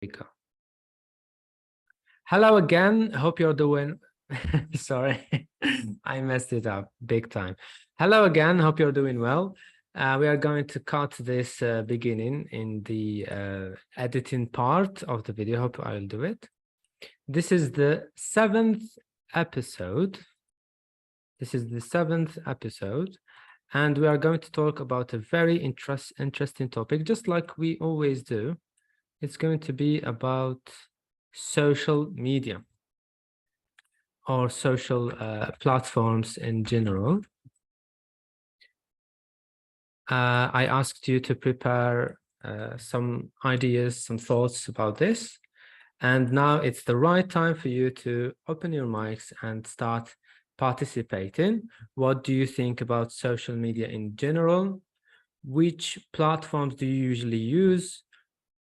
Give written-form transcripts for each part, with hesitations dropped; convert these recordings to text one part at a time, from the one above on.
we go. Hello again. Hope you're doing. Sorry, I messed it up big time. Hello again. Hope you're doing well. We are going to cut this beginning in the editing part of the video. Hope I'll do it. This is the seventh episode. And we are going to talk about a very interesting topic, just like we always do. It's going to be about social media or social platforms in general. I asked you to prepare some ideas, some thoughts about this. And now it's the right time for you to open your mics and start participating. What do you think about social media in general? Which platforms do you usually use?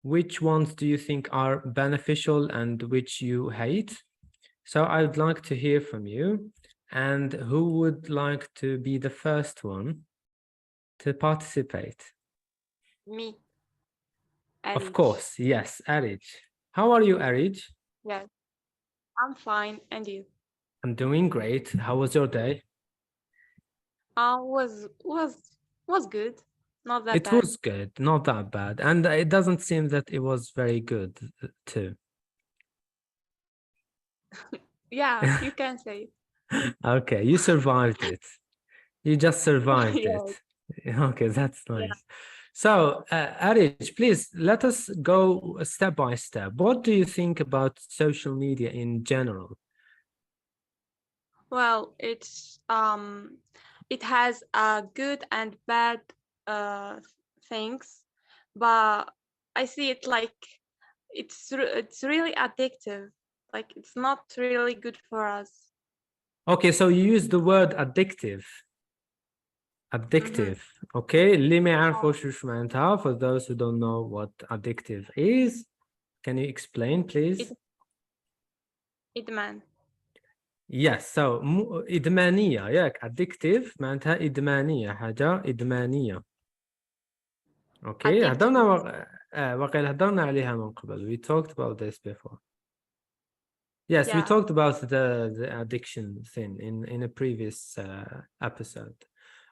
Which ones do you think are beneficial and which you hate? So I would like to hear from you. And who would like to be the first one to participate? Me. Of Arij. course, yes, Arij. How are you, Arij? Yes, I'm fine. And you? I'm doing great. How was your day? Was good. Not that It bad. was good, not that bad. And it doesn't seem that it was very good too. Yeah, you can say it. Okay, you survived it. You just survived it. Yes, Okay, that's yeah. nice. So, Arij, please let us go step by step. What do you think about social media in general? Well, it has good and bad uh things, but I see it like it's really addictive. Like it's not really good for us. Okay, so you use the word addictive. Mm-hmm. Addictive. Okay, اللي ما يعرفوش وش معناتها, for those who don't know what addictive is, can you explain, please? It إدمان. Yes, so إدمانية, ياك addictive معناتها إدمانية, حاجة إدمانية. Okay, Addicted هضرنا means وقيل هضرنا عليها من قبل. We talked about this before. Yes, we yeah. talked about the addiction thing in a previous episode.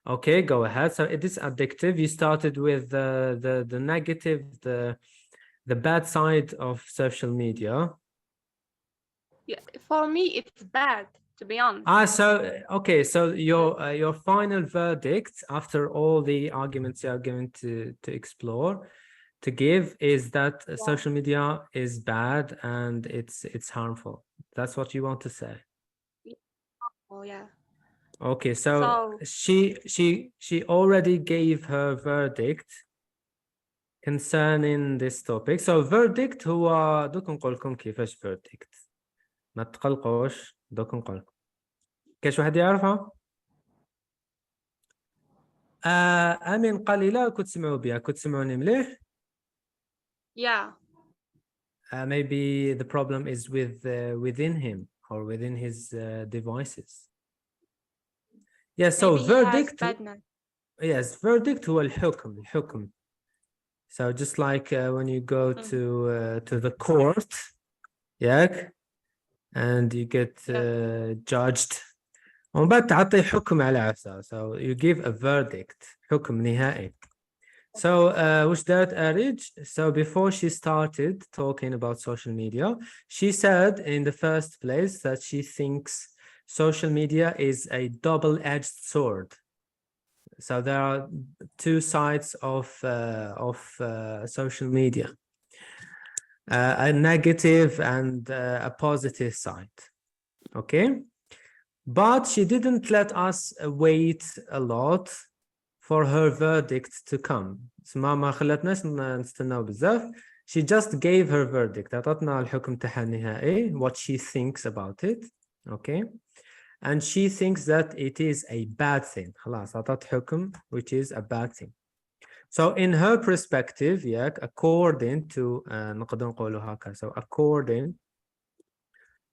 Okay, go ahead. So it is addictive. You started with the negative, the bad side of social media. Yeah, for me, it's bad, to be honest. So okay, so your final verdict after all the arguments you are going to explore, to give, is that Yeah. social media is bad and it's harmful. That's what you want to say. Oh, yeah. Okay, so So, she already gave her verdict concerning this topic. So verdict هو دوك نقول لكم كيفاش verdict. ما تقلقوش دوك نقول لكم. كاش واحد يعرفها؟ امين قال لي لا كنت تسمعوا بها كنت تسمعوني مليح. yeah, Maybe the problem is within him or within his devices. Yeah, so maybe he has verdict. badness. Yes, verdict هو الحكم. So just like when you go to the court, yeah, and you get Yeah. judged. ومن بعد تعطي حكم على أساس. So you give a verdict, حكم نهائي. So which that Arij, so before she started talking about social media, she said in the first place that she thinks social media is a double-edged sword. So there are two sides of social media, a negative and a positive side. Okay, but she didn't let us wait a lot for her verdict to come. ما خلتناش نستناو بزاف. She just gave her verdict. أعطتنا الحكم تاعها النهائي, what she thinks about it. Okay, and she thinks that it is a bad thing. خلاص أعطت حكم which is a bad thing. So in her perspective, yeah, according to نقدر نقولوا هكا. So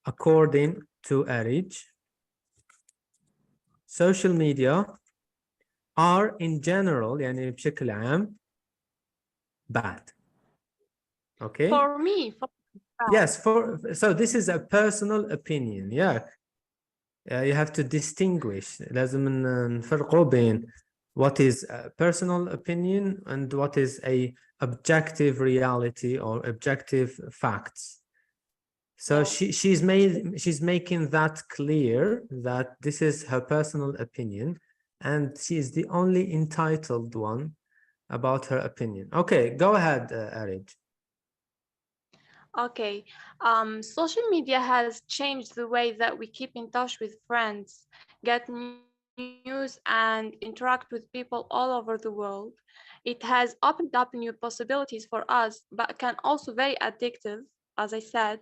according to Arij, social media are in general يعني بشكل عام bad. Okay. For me, Yes, so this is a personal opinion. Yeah. You have to distinguish. لازم نفرقوا بين what is a personal opinion and what is a objective reality or objective facts. So yeah. she's making that clear that this is her personal opinion and she is the only entitled one about her opinion. Okay, go ahead, Arij. Okay. Social media has changed the way that we keep in touch with friends, get news, and interact with people all over the world. It has opened up new possibilities for us, but can also very addictive, as I said.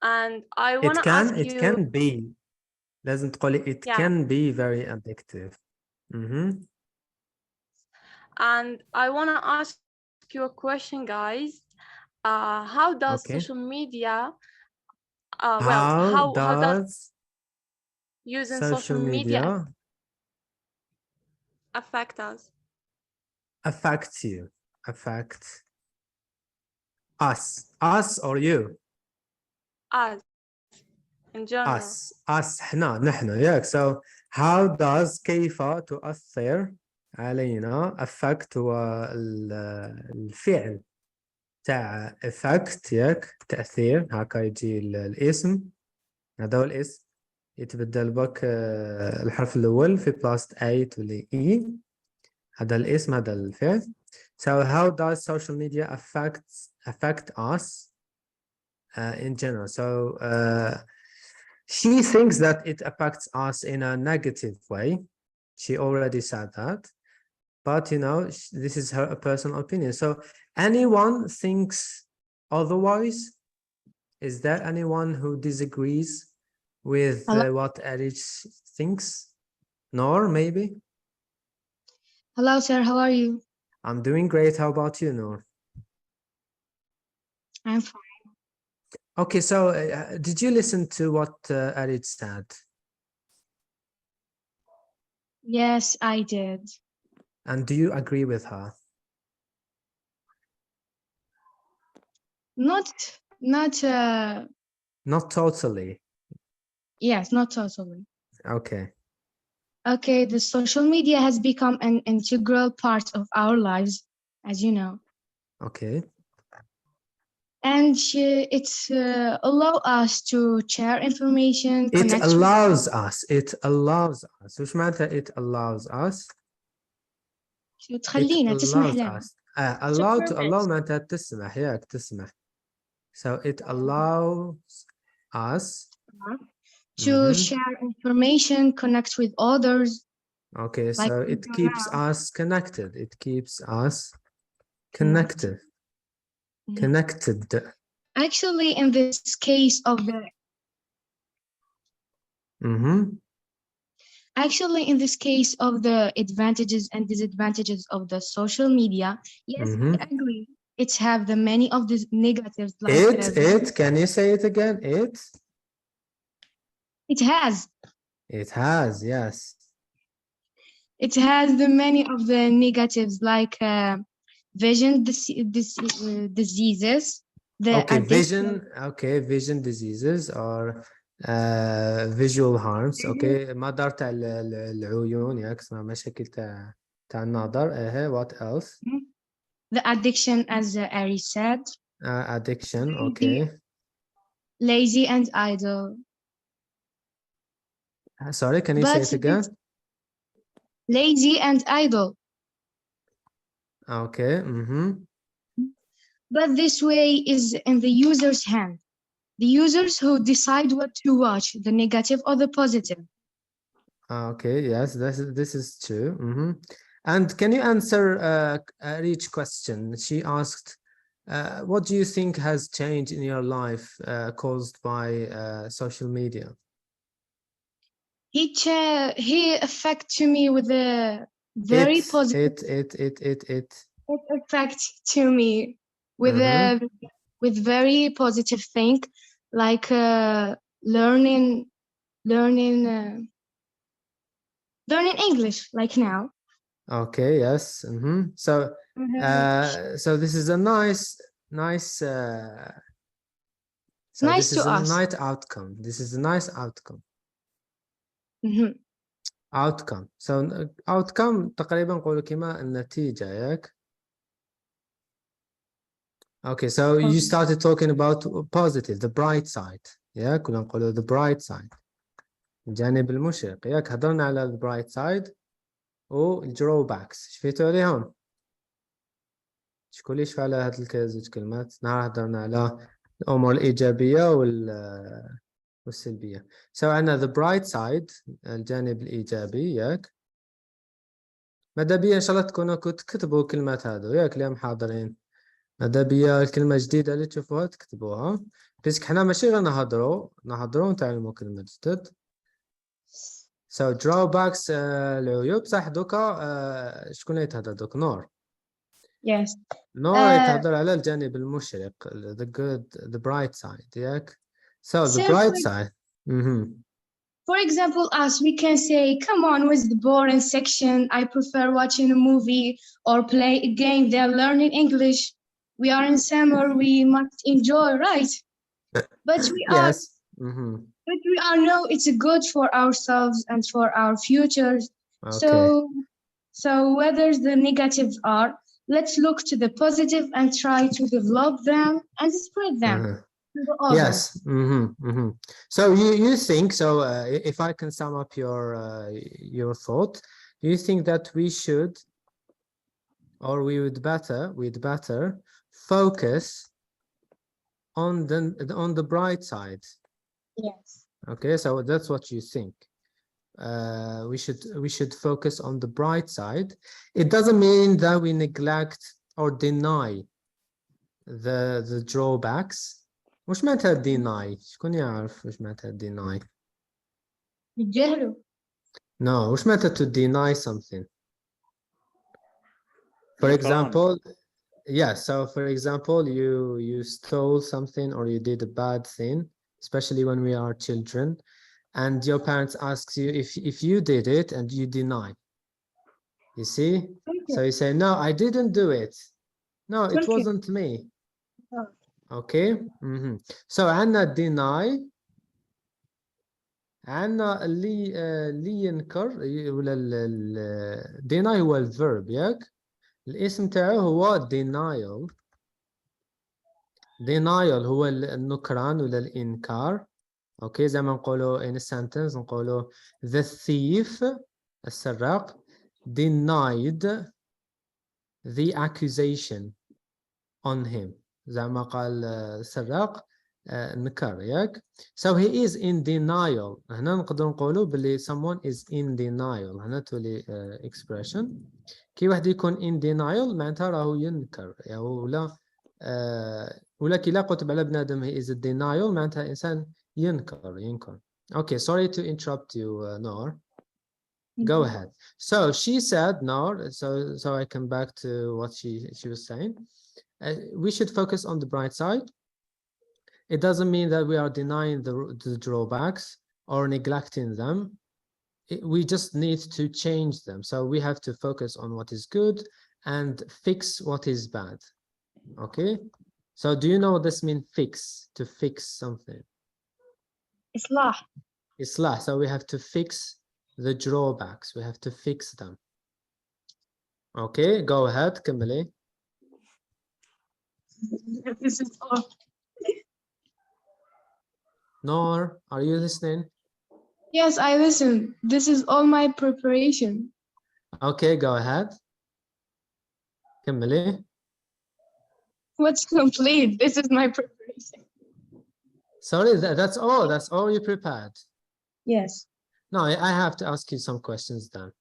And I want to ask It you, can be لازم تقولي it yeah, can be very addictive. and I want to ask you a question, guys. How does Okay. social media, How how does does using social social media media affect us? affect you? Affect us or you? Us in general. us احنا نحن ياك. So how does كيف تؤثر علينا affect هو الفعل تاع effect ياك تأثير هكا يجي الاسم. هذا هو الاسم يتبدل بك الحرف الأول في بلاصة A تولي E. هذا الاسم هذا الفعل. So how does social media affect us in general? So she thinks that it affects us in a negative way. She already said that, but you know, this is her personal opinion. So anyone thinks otherwise? Is there anyone who disagrees with Hello. what Erich thinks? Nor maybe? Hello, sir. How are you? I'm doing great. How about you, Noor? I'm fine. Okay, so did you listen to what Erich said? Yes, I did. And do you agree with her? Not Not totally. yes, not totally. Okay. Okay, the social media has become an integral part of our lives, as you know. Okay. And it's allow us to share information, It connect allows us. It allows us. وش معناتها it allows us? It تخلينا تسمح allows لنا. us. Allow to allow معناتها تسمح ياك تسمح. So it allows us to share information, connect with others. Okay, like so we it do keeps now. us connected. It keeps us connected. Connected. Actually, in this case of the Actually, in this case of the advantages and disadvantages of the social media, yes, I agree. It's have the many of the negatives. Like Can you say it again? It has. It has, yes. It has the many of the negatives like vision diseases. Vision diseases or visual harms. Okay, مدار تاع العيون ياك اسمها مشاكل تاع النظر. What else? The addiction, as Ari said. Addiction. Okay. Lazy and idle. Sorry, can you say it again? Lazy and idle. Okay. But this way is in the user's hand. The users who decide what to watch, the negative or the positive. Okay, yes, this is true. And can you answer each question? She asked, what do you think has changed in your life caused by social media? He affected me with a very positive. It affect to me with with very positive thing, like learning English, like now. Okay, yes. So so this is a nice nice. So Nice this is to a us. nice outcome. This is a nice outcome. Mhm. Outcome. So outcome تقريبا نقولوا كما النتيجة ياك. Okay, so you started talking about positive, the bright side. ياك كنا نقولوا the bright side. الجانب المشرق ياك هضرنا على the bright side والدروباكس. شفيتوا عليهم؟ شكون اللي شفى على هاد الزوج كلمات؟ نهار هضرنا على الأمور الإيجابية والسلبية. So عندنا the bright side الجانب الإيجابي ياك. ماذا بيا إن شاء الله تكونوا كتبوا كلمات هادو ياك اليوم حاضرين. ماذا بيا الكلمة جديدة اللي تشوفوها تكتبوها. بيسك حنا ماشي غير نهضروا ونتعلموا كلمة جدد. So drawbacks العيوب صح دوكا شكون اللي يتهضر دوك نور. Yes. نور يتهضر على الجانب المشرق the good the bright side ياك. So the bright side. For example, us, we can say, come on, what's the boring section? I prefer watching a movie or play a game. They're learning English. We are in summer, we must enjoy, right? But we are, Yes. but we are know it's good for ourselves and for our futures. Okay. So whether the negatives are, let's look to the positive and try to develop them and spread them. Yes. So you think so? If I can sum up your thought, do you think that we should, or we'd better focus on the bright side? Yes. Okay, so that's what you think. We should focus on the bright side. It doesn't mean that we neglect or deny the drawbacks. وش معناتها deny؟ شكون يعرف وش معناتها deny؟ يتجاهلوا. No, وش معناتها to deny something? For example, so for example, you stole something or you did a bad thing, especially when we are children, and your parents ask you if you did it and you deny. You see? So you say, no, I didn't do it. No, it wasn't me. Okay. So عندنا deny عندنا اللي ينكر ولا deny هو الverb ياك الاسم تاعه هو denial هو النكران ولا الإنكار. اوكي زي ما نقولوا in a sentence نقولوا the thief السراق denied the accusation on him. زي ما قال السراق نكر ياك. So he is in denial. هنا نقدر نقولوا باللي someone is in denial. هنا تولي expression. كي واحد يكون in denial معناتها راهو ينكر يعني ولا كي لا قلت على بنادم he is in denial معناتها إنسان ينكر. Okay, sorry to interrupt you, Noor. Go ahead. So she said, Noor, so I come back to what she was saying. We should focus on the bright side. It doesn't mean that we are denying the drawbacks or neglecting them. We just need to change them. So we have to focus on what is good and fix what is bad. Okay? So do you know what this means, fix? To fix something. Islah. Islah. So we have to fix the drawbacks. We have to fix them. Okay, go ahead, Kimberly. This is all. Noor, are you listening? Yes, I listen. This is all my preparation. Okay, go ahead. Kimberly. What's complete? This is my preparation. Sorry, that's all. That's all you prepared. Yes. No, I have to ask you some questions then.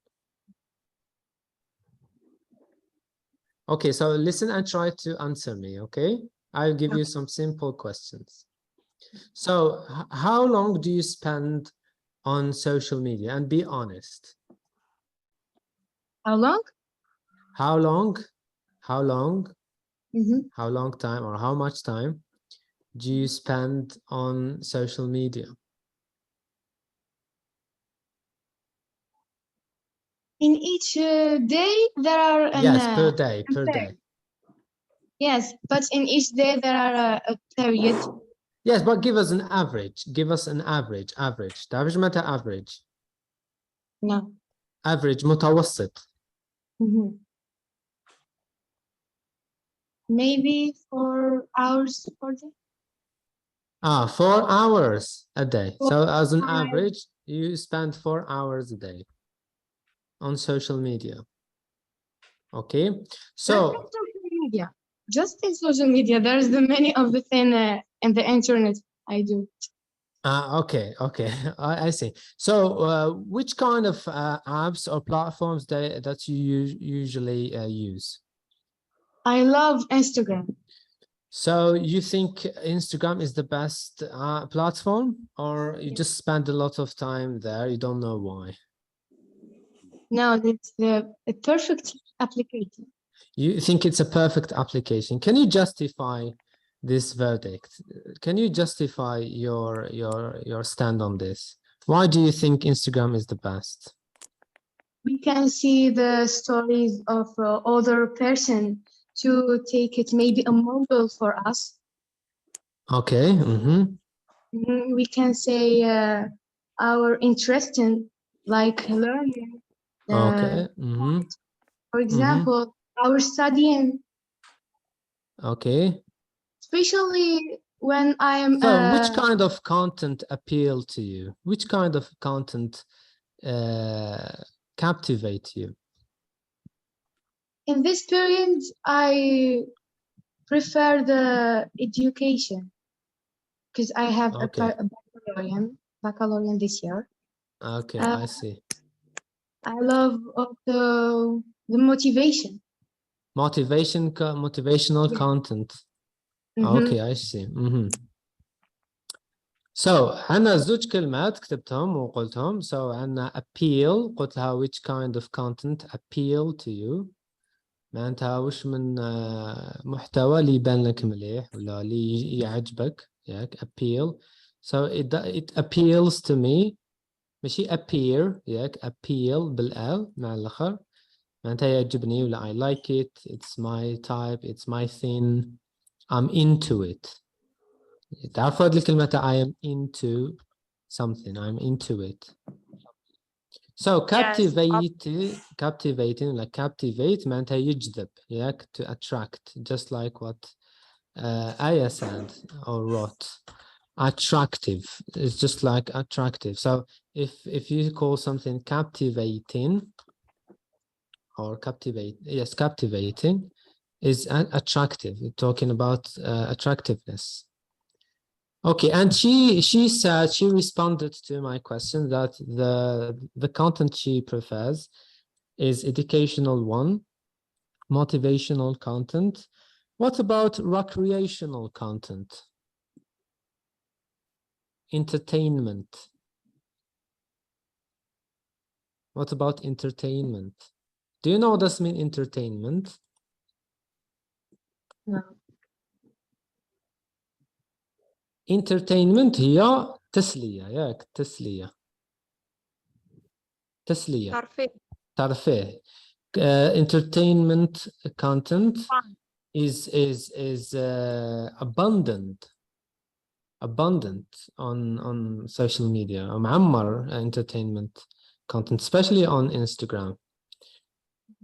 Okay, so listen and try to answer me, okay? I'll give you some simple questions. So how long do you spend on social media? And be honest. How long? How long? How long? How long time or how much time do you spend on social media? In each day, there are Yes, per day. Yes, but in each day there are a period. Yes, but give us an average. Give us an average. Average. تعرف متى average? No. Average متوسط. Mhm. Maybe 4 hours per day. 4 hours a day. So as an 5. average, you spend 4 hours a day on social media. Okay. Not So in social media. Just in social media. There's the many of the thing in the internet I do. okay, I see. So which kind of apps or platforms that you usually use? I love Instagram. So you think Instagram is the best platform, or you just spend a lot of time there, you don't know why? No, it's a perfect application. You think it's a perfect application. Can you justify this verdict? Can you justify your stand on this? Why do you think Instagram is the best? We can see the stories of other person to take it maybe a model for us. Okay. We can say our interest in like learning. Okay. For example, our studying, Okay. especially when I'm So which kind of content appeal to you? Which kind of content captivate you? in this period, I prefer the education because I have Okay. a baccalaureate this year. Okay, I see. I love the motivation. Motivational Yeah. content. Mhm. Okay, I see. So عندنا زوج كلمات كتبتهم وقلتهم. So عندنا appeal، قلت لها which kind of content appeal to you. معناتها وش من محتوى اللي يبان لك مليح ولا اللي يعجبك، ياك appeal. So it appeals to me. ماشي appear، ياك appeal بالال مع الآخر. معناتها يعجبني ولا I like it, it's my type, it's my thing, I'm into it. تعرفوا هذه الكلمة I am into something, I'm into it. So captivating like captivate معناتها يجذب، ياك to attract, just like what Aya said or wrote. Attractive, it's just like attractive. So if you call something captivating or captivating is attractive. We're talking about attractiveness. Okay, and she said, she responded to my question that the content she prefers is educational one, motivational content. What about recreational content? Entertainment. What about entertainment? Do you know what does mean entertainment? No. entertainment هي تسلية، ياك تسلية ترفيه. Entertainment content is abundant on social media. معمر entertainment content, especially on Instagram.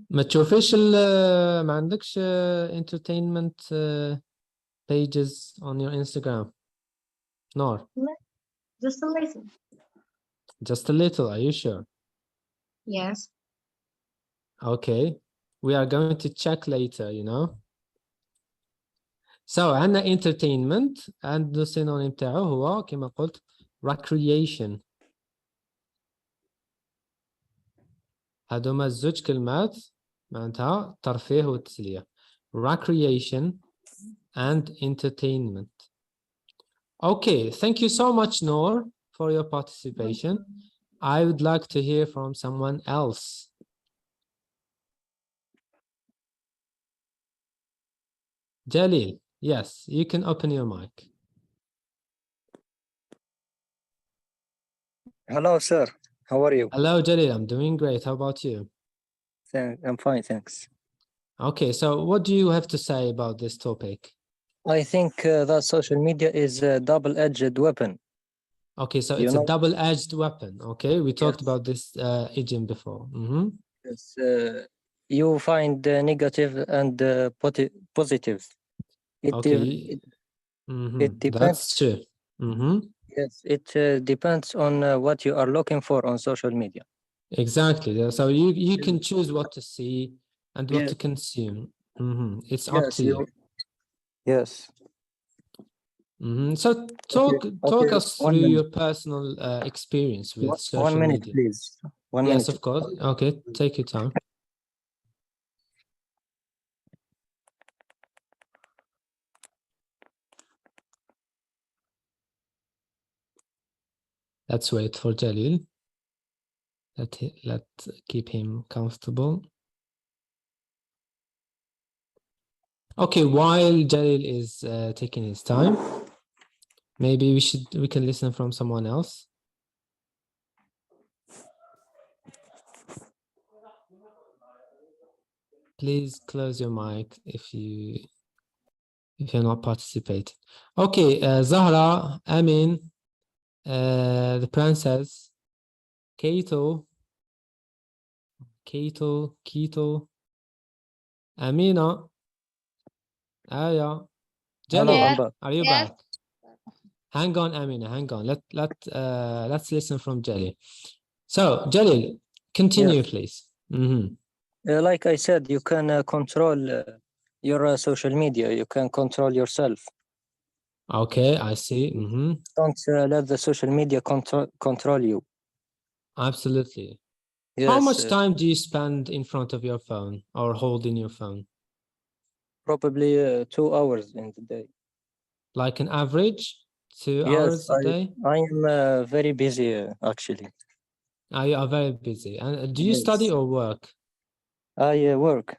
ما تشوفيش ما عندكش entertainment pages on your Instagram? No. Just a little. Just a little, are you sure? Yes. Okay, we are going to check later, you know. So عندنا entertainment and السينونيم تاعو هو كما قلت recreation. هذوما الزوج كلمات معناتها ترفيه وتسلية. Recreation and entertainment. Okay, thank you so much, Noor, for your participation. I would like to hear from someone else. Jalil, yes, you can open your mic. Hello, sir. How are you? Hello, Jalil. I'm doing great. How about you? I'm fine, thanks. Okay, so what do you have to say about this topic? I think that social media is a double-edged weapon. Okay, so You it's a know- double-edged weapon. Okay, we talked Yes. about this idiom before. Yes, you find negative and positive. It, Okay, it that's depends. true. Yes, it depends on what you are looking for on social media. Exactly. So you can choose what to see and what to Yes. consume. It's up Yes, to you. Yes. So talk Okay, us 1 through minute. your personal experience with One social minute, media. please. 1 Yes, minute. of course. Okay, take your time. Let's wait for Jalil. Let's keep him comfortable. Okay, while Jalil is taking his time, maybe we can listen from someone else. Please close your mic if you're not participating. Okay, Zahra, Amin, the princess, Keito, Amina, Aya, Hello, Jalil, I'm back. are you Yes. back? Hang on, Amina, hang on. Let's listen from Jalil. So, Jalil, continue, Yes. please. Like I said, you can control your social media. You can control yourself. Okay, I see. Don't let the social media control you. Absolutely. Yes, How much time do you spend in front of your phone or holding your phone? probably 2 hours in the day. Like an average, 2 Yes, hours a day? I am very busy actually. You are very busy. And do you study Yes. or work? I work.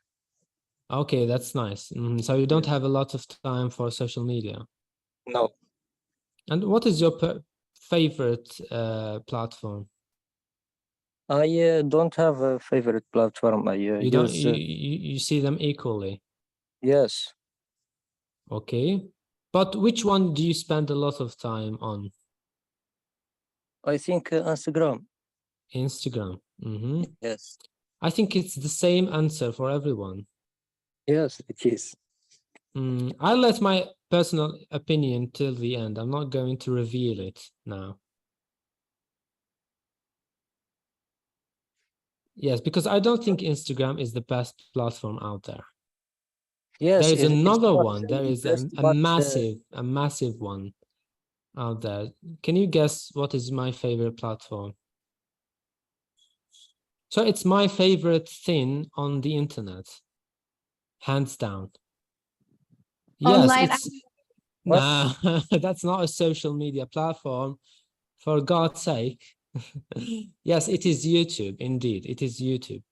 Okay, that's nice. So you don't have a lot of time for social media. No, And what is your favorite platform? I don't have a favorite platform. I You don't use you see them equally. yes. Okay. But which one do you spend a lot of time on? I think Instagram. Instagram. Yes, I think it's the same answer for everyone. yes, it is. I'll let my personal opinion till the end. I'm not going to reveal it now. Yes, because I don't think Instagram is the best platform out there. Yes, There is it's another not one. There is best, a but, massive one out there. Can you guess what is my favorite platform? So it's my favorite thing on the internet, hands down. Yes, Online. it's What? nah, that's not a social media platform, for God's sake. Yes, it is YouTube. Indeed, it is YouTube.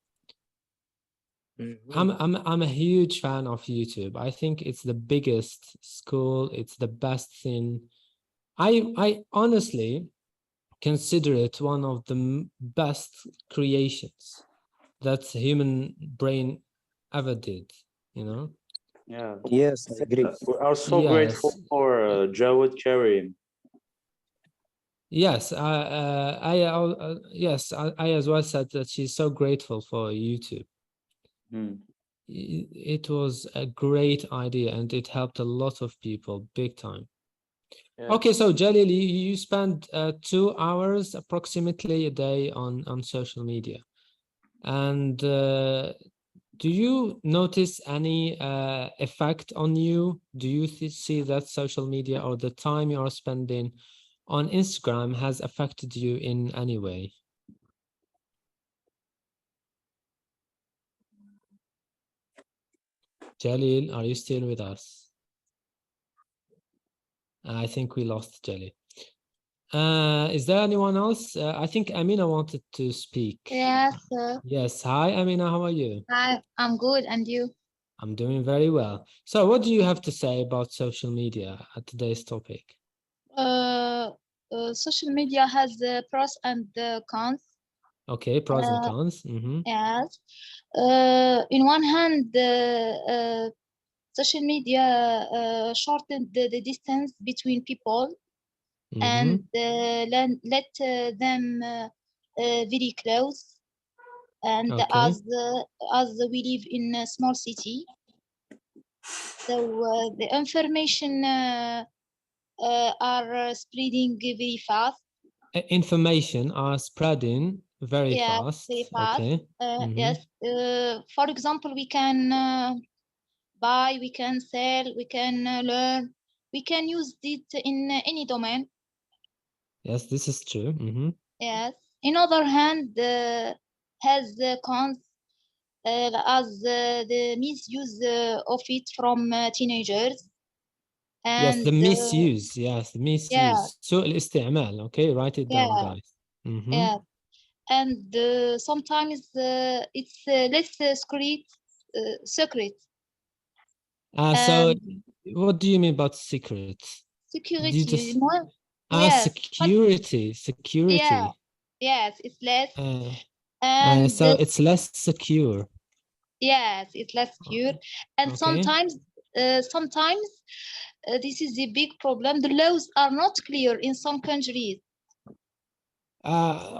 I'm a huge fan of YouTube. I think it's the biggest school. It's the best thing. I honestly consider it one of the best creations that human brain ever did, you know? Yeah, Yes, I agree. we are so grateful Yes. for Jawed Karim. Yes, yes, I as well said that she's so grateful for YouTube. It was a great idea and it helped a lot of people big time. Yeah. Okay, so Jalil, you spend 2 hours approximately a day on social media. And do you notice any effect on you? Do you see that social media or the time you are spending on Instagram has affected you in any way? Jalil, are you still with us? I think we lost Jalil. Is there anyone else? I think Amina wanted to speak. Yes. Yes. Hi, Amina. How are you? Hi, I'm good. And you? I'm doing very well. So what do you have to say about social media at today's topic? Social media has the pros and the cons. Okay, pros and cons. Mhm. Yes. In one hand, social media shortened the distance between people and let them very close. And Okay. as we live in a small city, so the information are spreading very fast. Information are spreading very Yeah, fast. very fast. Okay. Yes. For example, we can buy, we can sell, we can learn, we can use it in any domain. Yes, this is true. Yes. In other hand, has cons as the misuse of it from teenagers. Yes, the And misuse. Yes, the yeah, misuse. سوء الاستعمال. Okay, write it down, yeah, guys. yeah. And sometimes it's less secret. So And what do you mean about secret? security, You just Yes, but security, yeah, security. yes, it's less. Uh, And so it's less secure. yes, it's less secure. And Okay. sometimes this is a big problem. The laws are not clear in some countries.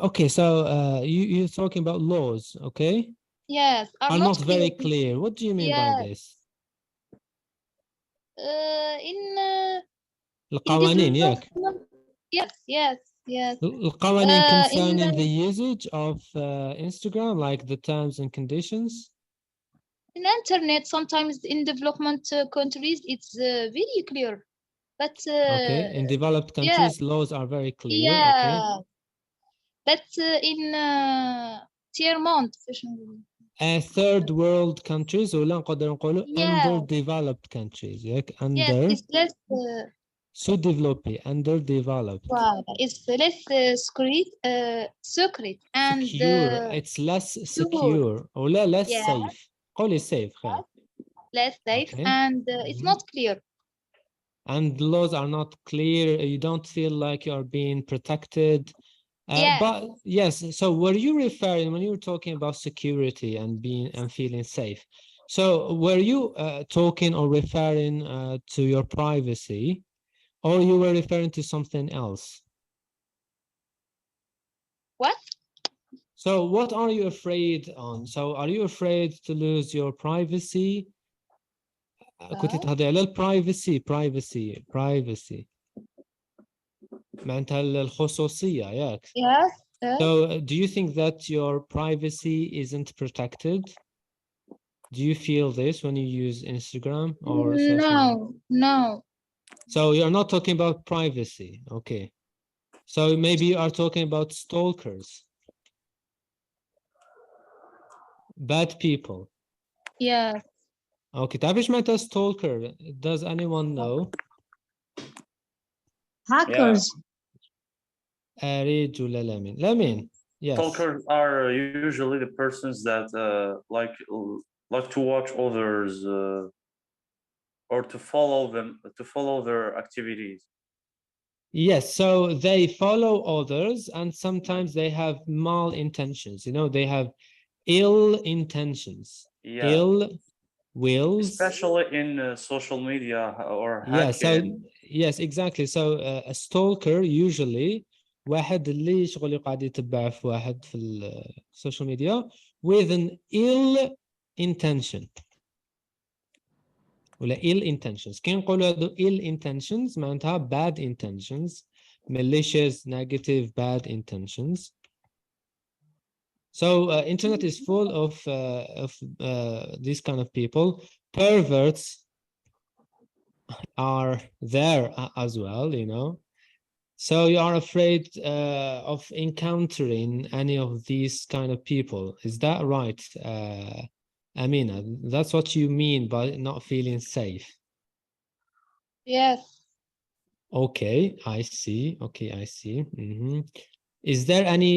Okay, so you're talking about laws, okay? Yes, Are not very clear. What do you mean by Yeah, this? in القوانين ياك. development. Yes. القوانين In concerning the usage of Instagram, like the terms and conditions. internet, sometimes in development countries, it's very clear. But Okay, in developed countries, laws are very clear. Okay. yeah. But in tier monde, Third world countries ولا نقدر نقولوا yeah, underdeveloped countries ياك yes, under it's less sous-développé underdeveloped it's less secret and secure it's less secure ولا less yeah, safe قولي safe خير less safe okay. and it's not clear. And the laws are not clear, you don't feel like you are being protected. Yeah. But yes, so were you referring when you were talking about security and being and feeling safe? So were you talking or referring to your privacy, or you were referring to something else? What? So what are you afraid on? So are you afraid to lose your privacy? كنت تهضري على privacy معناتها الخصوصية ياك. Yes. So do you think that your privacy isn't protected? Do you feel this when you use Instagram or social? No. So you're not talking about privacy, okay. So maybe you are talking about stalkers. Bad people. Yeah. Okay, تعرف ايش معناتها stalker? Does anyone know? Hackers. أريد ولا لمين؟ لمين. Yes. Stalkers are usually the persons that like to watch others or to follow their activities. Yes, so they follow others and sometimes they have malintentions. You know, they have ill intentions. Yeah. Ill wills. Especially in social media or Yeah, so hacking. yes, exactly. So a stalker usually واحد اللي شغل قاعد يتبع في واحد في السوشيال ميديا with an ill intention ولا ill intentions. كي نقولوا هذو ill intentions معناتها bad intentions, malicious, negative, bad intentions. So internet is full of these kind of people. Perverts are there as well, you know. So you are afraid of encountering any of these kind of people. Is that right, Amina? That's what you mean by not feeling safe? Yes. Okay, I see. Okay, I see. Is there any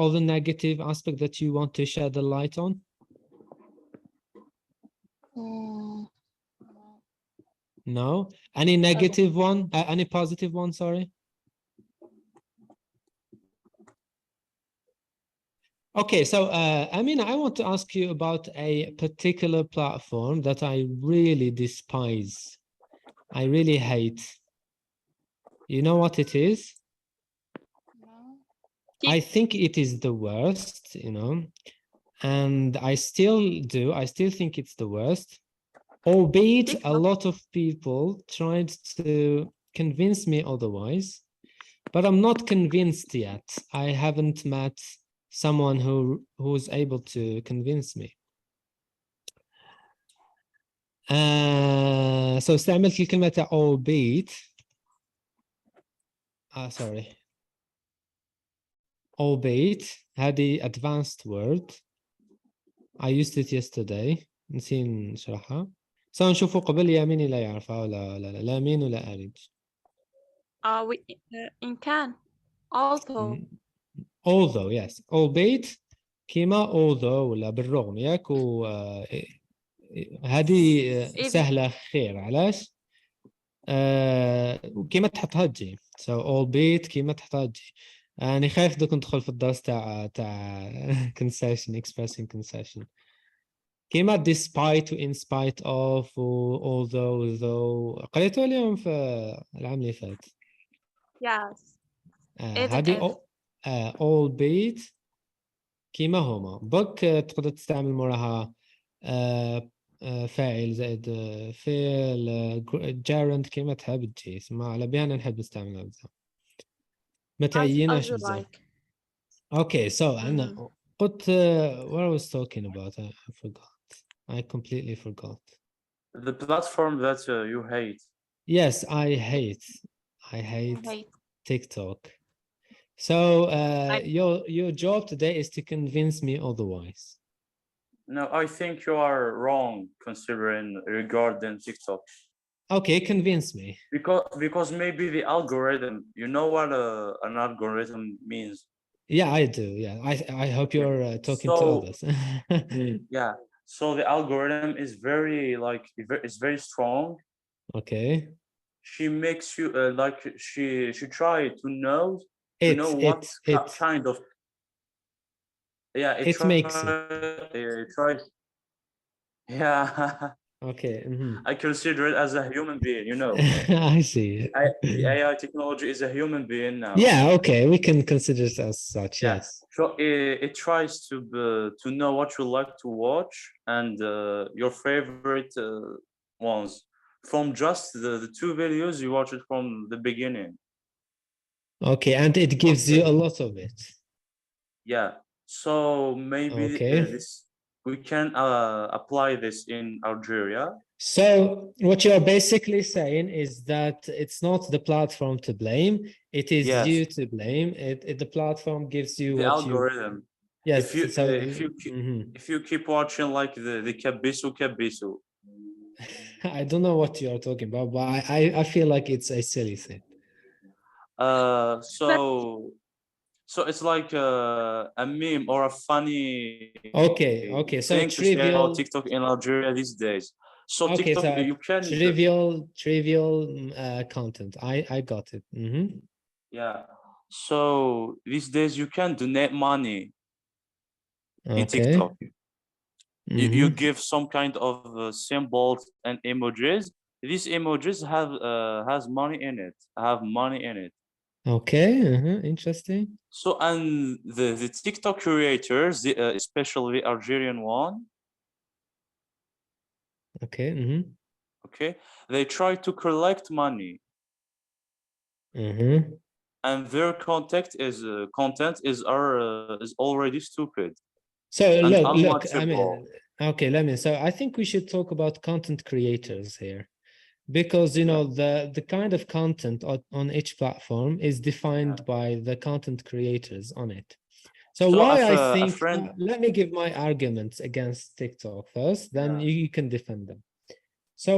other negative aspect that you want to shed the light on? No? Any negative one? Any positive one, sorry? Okay, so Amina, I want to ask you about a particular platform that I really despise. I really hate. You know what it is? No. I think it is the worst, you know, and I still do. I still think it's the worst, albeit a TikTok. lot of people tried to convince me otherwise, but I'm not convinced yet. I haven't met someone who's able to convince me. So استعملت الكلمة albeit. Sorry. Albeit هذه advanced word. I used it yesterday. نسيت نشرحها. سواء نشوفوا قبل يميني لا يعرفها ولا مين ولا أريد. In can. Although. Although, yes. Albeit كيما although ولا بالرغم ياك هذه سهلة خير علاش؟ كيما تحطها تجي. So albeit كيما تحطها تجي. أنا خايف دوك ندخل في الدرس تاع concession, expressing concession. كيما despite و in spite of و although though قريتوا اليوم في العام اللي فات. Yes. Even هذه albeit كيما هما بك تقدر تستعمل موراها فاعل زائد فعل gerund كيما تحب تجي اسمع على بها أنا نحب نستعملها بزاف ما تعيناش as you بزاف. like. Okay, so أنا قلت what I was talking about I forgot. I completely forgot. The platform that you hate. Yes, I hate Wait. TikTok. So your job today is to convince me otherwise. No, I think you are wrong considering regarding TikTok. Okay, convince me. Because maybe the algorithm, you know what an algorithm means. Yeah, I do. Yeah, I hope you're talking to So- others. Yeah. So the algorithm is very it's very strong. Okay. She makes you like she try to know what kind of it makes it. It tries. Yeah. Okay. I consider it as a human being, you know. I see. The AI technology is a human being now. Yeah, okay, we can consider it as such. Yeah. Yes. So it tries to know what you like to watch and your favorite ones from just the two videos you watch it from the beginning. Okay, and it gives you a lot of it. Yeah. So maybe Okay. we can apply this in Algeria. So what you're basically saying is that it's not the platform to blame, it is Yes. you to blame. The platform gives you The what algorithm. Yes. If you keep watching like the Kabisu, I don't know what you are talking about, but I feel like it's a silly thing. So it's like a meme or a funny Okay. So thing to say trivial about TikTok in Algeria these days. So okay, TikTok, so you can trivial content. I got it. Yeah. So these days you can donate money in Okay. TikTok. You give some kind of symbols and emojis. These emojis has money in it. Have money in it. Okay. Interesting. So and the TikTok creators, especially the Algerian one. Okay. Okay, they try to collect money. And their content is already stupid. So look, I unwatchable. mean, okay, so I think we should talk about content creators here, because you know the kind of content on each platform is defined by the content creators on it. So why I think let me give my arguments against TikTok first, then you can defend them. So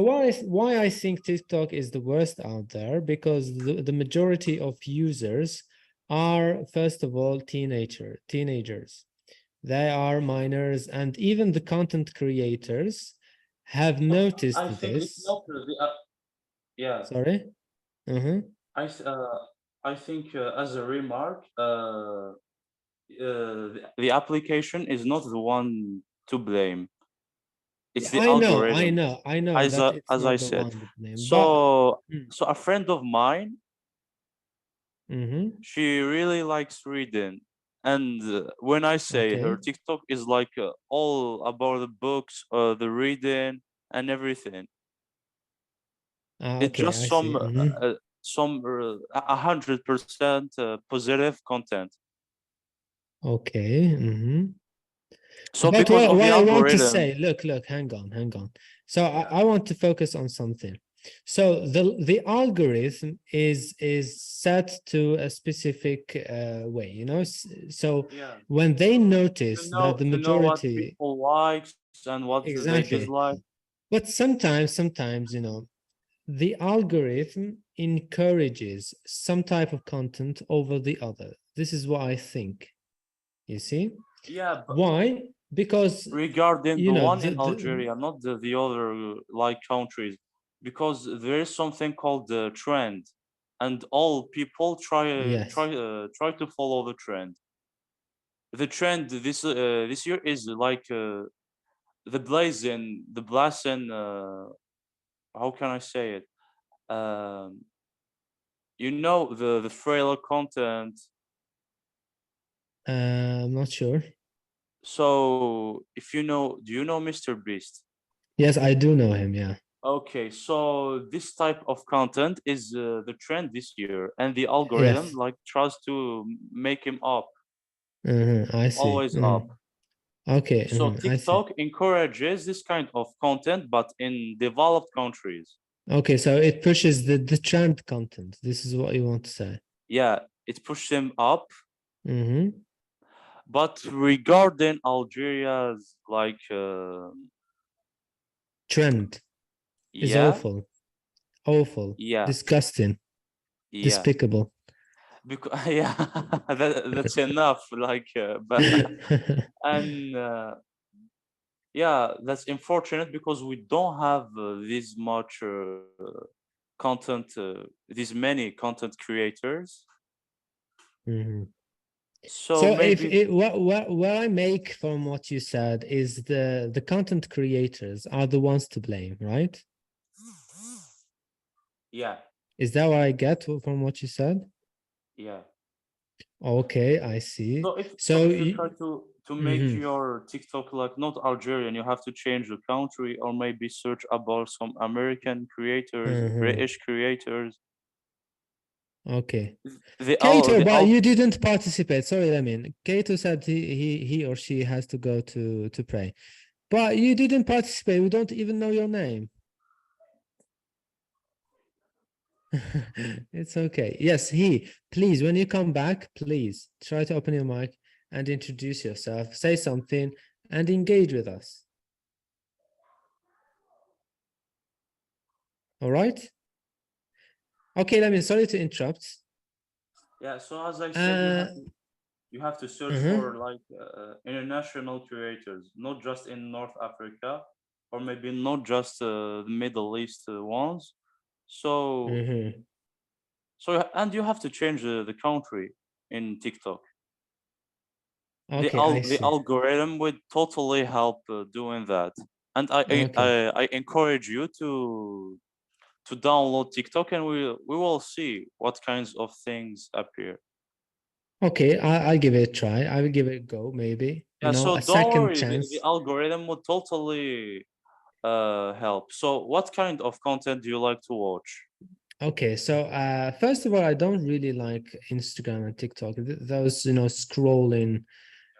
why I think TikTok is the worst out there, because the majority of users are, first of all, teenagers. They are minors, and even the content creators have noticed this. Yeah. Sorry? I think as a remark, the application is not the one to blame. It's the I know, algorithm, I know as that it's as not I the said. one to blame, So Mm. so a friend of mine, Mhm. she really likes reading, and when I say her Okay. TikTok is like all about the books, the reading, and everything. It's Okay, just I see. Mhm. some 100% positive content. Okay. Mhm. So But because of what the I want to algorithm, say, look, hang on. So I want to focus on something. So the algorithm is set to a specific way, you know. So yeah, when they notice that the to know what majority, people likes and what they exactly. dislike. But sometimes, you know, the algorithm encourages some type of content over the other. This is what I think. You see? Yeah, but Why? Because regarding you the know one in Algeria, not the other like countries, because there is something called the trend, and all people yes. try to follow the trend. The trend this year is like the blazing. How can I say it? Um, you know the trailer content. I'm not sure. So if you know, do you know Mr. Beast? Yes, I do know him. Yeah. Okay, so this type of content is the trend this year, and the algorithm Yes. like tries to make him up, I see. always up. Okay. So I see. TikTok encourages this kind of content, but in developed countries. Okay, so it pushes the trend content. This is what you want to say. Yeah, it pushes him up. Mm-hmm. But regarding Algeria's like Trend is yeah, awful, yeah, disgusting, yeah, despicable. because yeah, that's enough. Like, but and yeah, that's unfortunate because we don't have this much content, these many content creators. Mhm. So So if maybe it what I make from what you said is the content creators are the ones to blame, right? yeah, Is that what I get from what you said? yeah. Okay, I see. So So if you try to make Mhm. your TikTok like not Algerian, you have to change the country or maybe search about some American creators, Mhm. British creators. Okay. Oh, Kato, the but al you didn't participate. Sorry, Lamin. Kato said he or she has to go to pray. But you didn't participate. We don't even know your name. It's okay. Yes, please, when you come back, please try to open your mic and introduce yourself, say something, and engage with us. All right? Okay, Lamin, sorry to interrupt. yeah. So as I said, Uh, you have to search uh-huh. for like international creators, not just in North Africa or maybe not just the Middle East ones. So Mhm. and you have to change the country in TikTok. Okay, I The see. algorithm would totally help doing that, and Okay. I encourage you to download TikTok, and we will see what kinds of things appear. Okay, I'll give it a try. I will give it a go, maybe. You Yeah, know, so a don't second worry, the chance. algorithm would totally help. So what kind of content do you like to watch? Okay, so first of all, I don't really like Instagram and TikTok. Those, you know, scrolling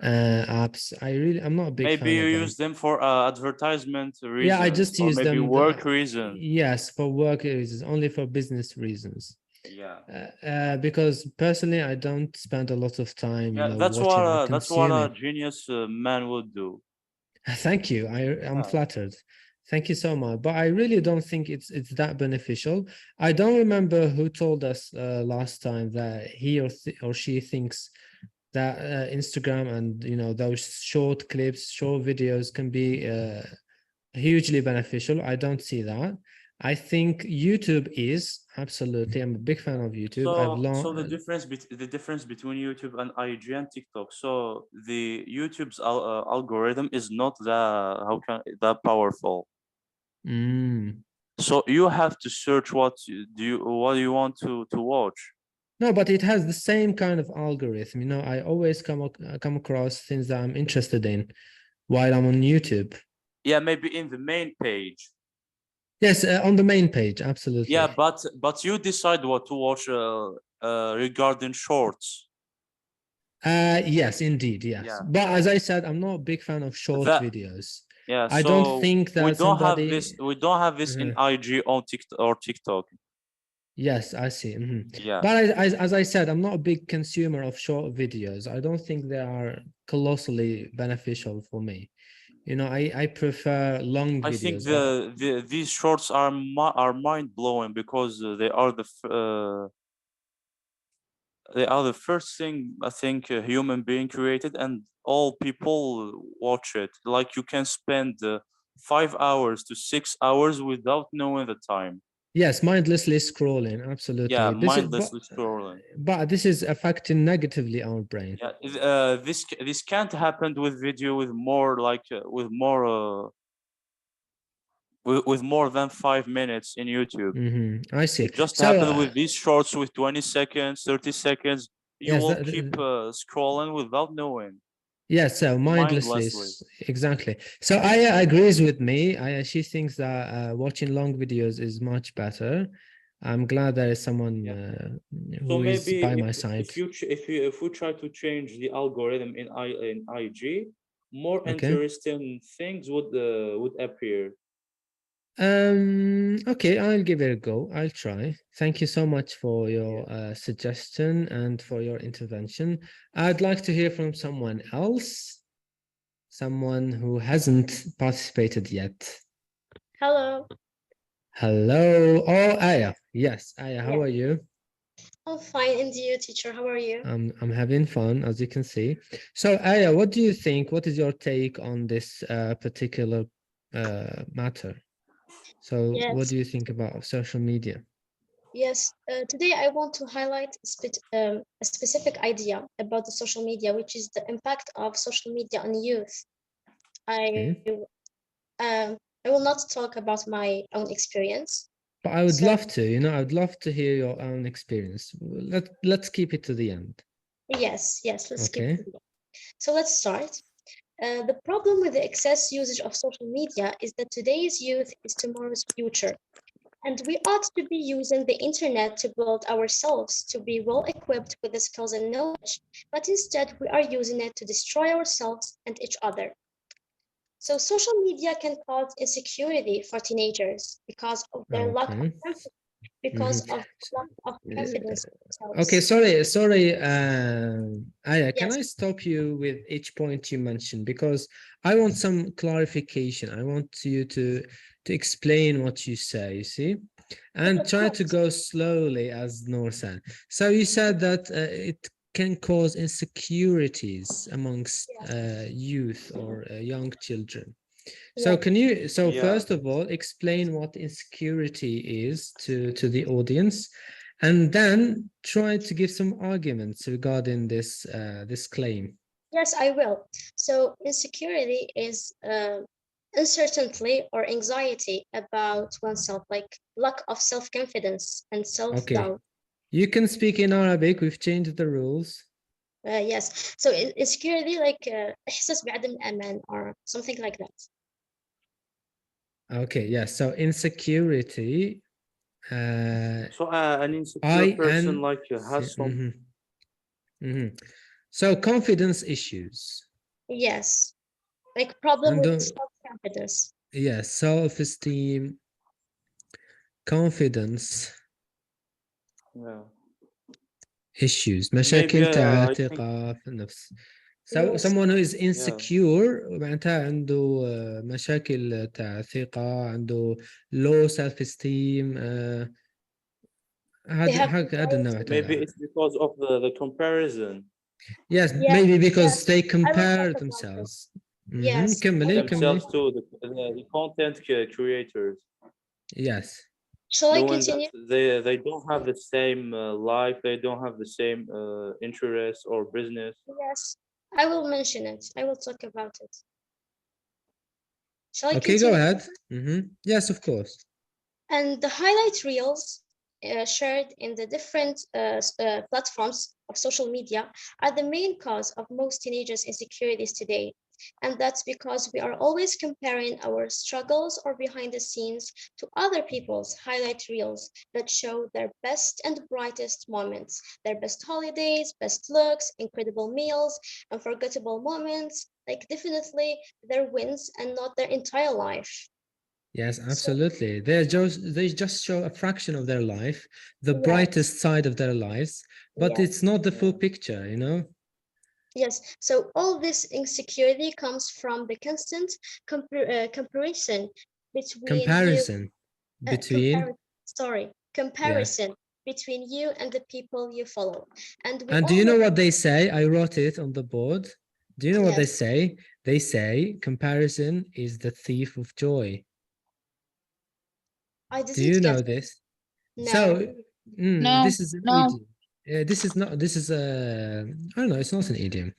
apps. I'm not a big Maybe fan you of them. use them for advertisement Yeah, I reasons just or use maybe them. work reasons. Yes, for work reasons, only for business reasons. Yeah. Because personally, I don't spend a lot of time, you Yeah, know, watching or that's what a consuming. genius man would do. Thank you. I'm Yeah. flattered. Thank you so much. But I really don't think it's that beneficial. I don't remember who told us last time that he or she thinks that Instagram and, you know, those short clips, short videos can be hugely beneficial. I don't see that. I think YouTube is absolutely. I'm a big fan of YouTube. I've So learned. the difference between YouTube and IG and TikTok. So the YouTube's algorithm is not that powerful. So you have to search what you want to watch. No, but it has the same kind of algorithm. You know, I always come across things that I'm interested in while I'm on YouTube. Yeah, maybe in the main page. Yes, on the main page, absolutely. Yeah, but you decide what to watch regarding shorts. Yes, indeed, yes. Yeah. But as I said, I'm not a big fan of short That- videos. Yeah, I don't so think that we don't somebody. we don't have this in IG on TikTok. Yes, I see. Yeah. But as I said, I'm not a big consumer of short videos. I don't think they are colossally beneficial for me. You know, I prefer long I videos. think these shorts are mind blowing because they are the first thing I think a human being created, and all people watch it. Like you can spend 5 hours to 6 hours without knowing the time. Yes, mindlessly scrolling, absolutely. Yeah, This is- mindlessly scrolling. But this is affecting negatively our brain. Yeah, this can't happen with video with more like with more than 5 minutes in YouTube. I see. It just So, happened with these shorts with 20 seconds, 30 seconds. You Yes, will that- keep scrolling without knowing. yes, so mindlessly, Mindlessly. exactly. So Aya agrees with me. She thinks that watching long videos is much better. I'm glad there is someone So who is maybe by my side. if we try to change the algorithm in IG, more Okay. interesting things would appear. Okay, I'll give it a go. I'll try. Thank you so much for your suggestion and for your intervention. I'd like to hear from someone else, someone who hasn't participated yet. Hello. Hello. Oh, Aya. Yes, Aya, how Yeah. are you? I'm fine. And you, teacher? How are you? I'm having fun, as you can see. So, Aya, what do you think? What is your take on this particular matter? So, what Yes. do you think about social media? Yes. Today I want to highlight a specific idea about the social media, which is the impact of social media on youth. I will not talk about my own experience. But I would So- love to, you know, I would love to hear your own experience. Let's keep it to the end. Yes. Let's keep Okay. it going. So let's start. The problem with the excess usage of social media is that today's youth is tomorrow's future. And we ought to be using the internet to build ourselves, to be well equipped with the skills and knowledge, but instead we are using it to destroy ourselves and each other. So social media can cause insecurity for teenagers because of their lack of Okay. confidence, because of lack of confidence in themselves. Okay, sorry, Aya, can Yes. I stop you with each point you mentioned? Because I want some clarification. I want you to explain what you say, you see? And Of try to course. go slowly, as Noor said. So you said that it can cause insecurities amongst youth or young children. So Yeah. can you, Yeah. first of all, explain what insecurity is to the audience, and then try to give some arguments regarding this claim. Yes, I will. So insecurity is uncertainty or anxiety about oneself, like lack of self-confidence and self-doubt. You can speak in Arabic. We've changed the rules. Yes. So insecurity, like إحساس بعدم الأمان or something like that. Okay, yes. So insecurity. So an insecure person like has some So confidence issues. Yes. Like problem And with self-confidence. Yes, self-esteem, confidence yeah. issues. مشاكل I تاع think- ثقة في النفس. So Yes. someone who is insecure معناتها عنده مشاكل تاع ثقة، عنده low self-esteem. هذا النوع تاع. Maybe it's because of the comparison. Yes, Yeah, maybe because yes. they talk compare about themselves. Yes. كملي. Themselves too, the content creators. Yes. Shall I Knowing that continue? they don't have the same life, they don't have the same interests or business. Yes, I will mention it. I will talk about it. Shall I Okay, go continue? ahead. Yes, of course. And the highlight reels shared in the different platforms of social media are the main cause of most teenagers' insecurities today. And that's because we are always comparing our struggles or behind the scenes to other people's highlight reels that show their best and brightest moments, their best holidays, best looks, incredible meals, unforgettable moments, like definitely their wins and not their entire life. Yes, So, absolutely. They just show a fraction of their life, the yes, brightest side of their lives, but yes. it's not the full picture, you know? Yes, so all this insecurity comes from the constant comparison between you, Comparison compar between, sorry, yes. comparison between you and the people you follow. And we And do all you know live, what they say? I wrote it on the board. Do you know what they yes, say? They say comparison is the thief of joy. I Do didn't you get know it. this? No, So, No, this is an no. idiom. This is not, this is a, I don't know, it's not an idiom.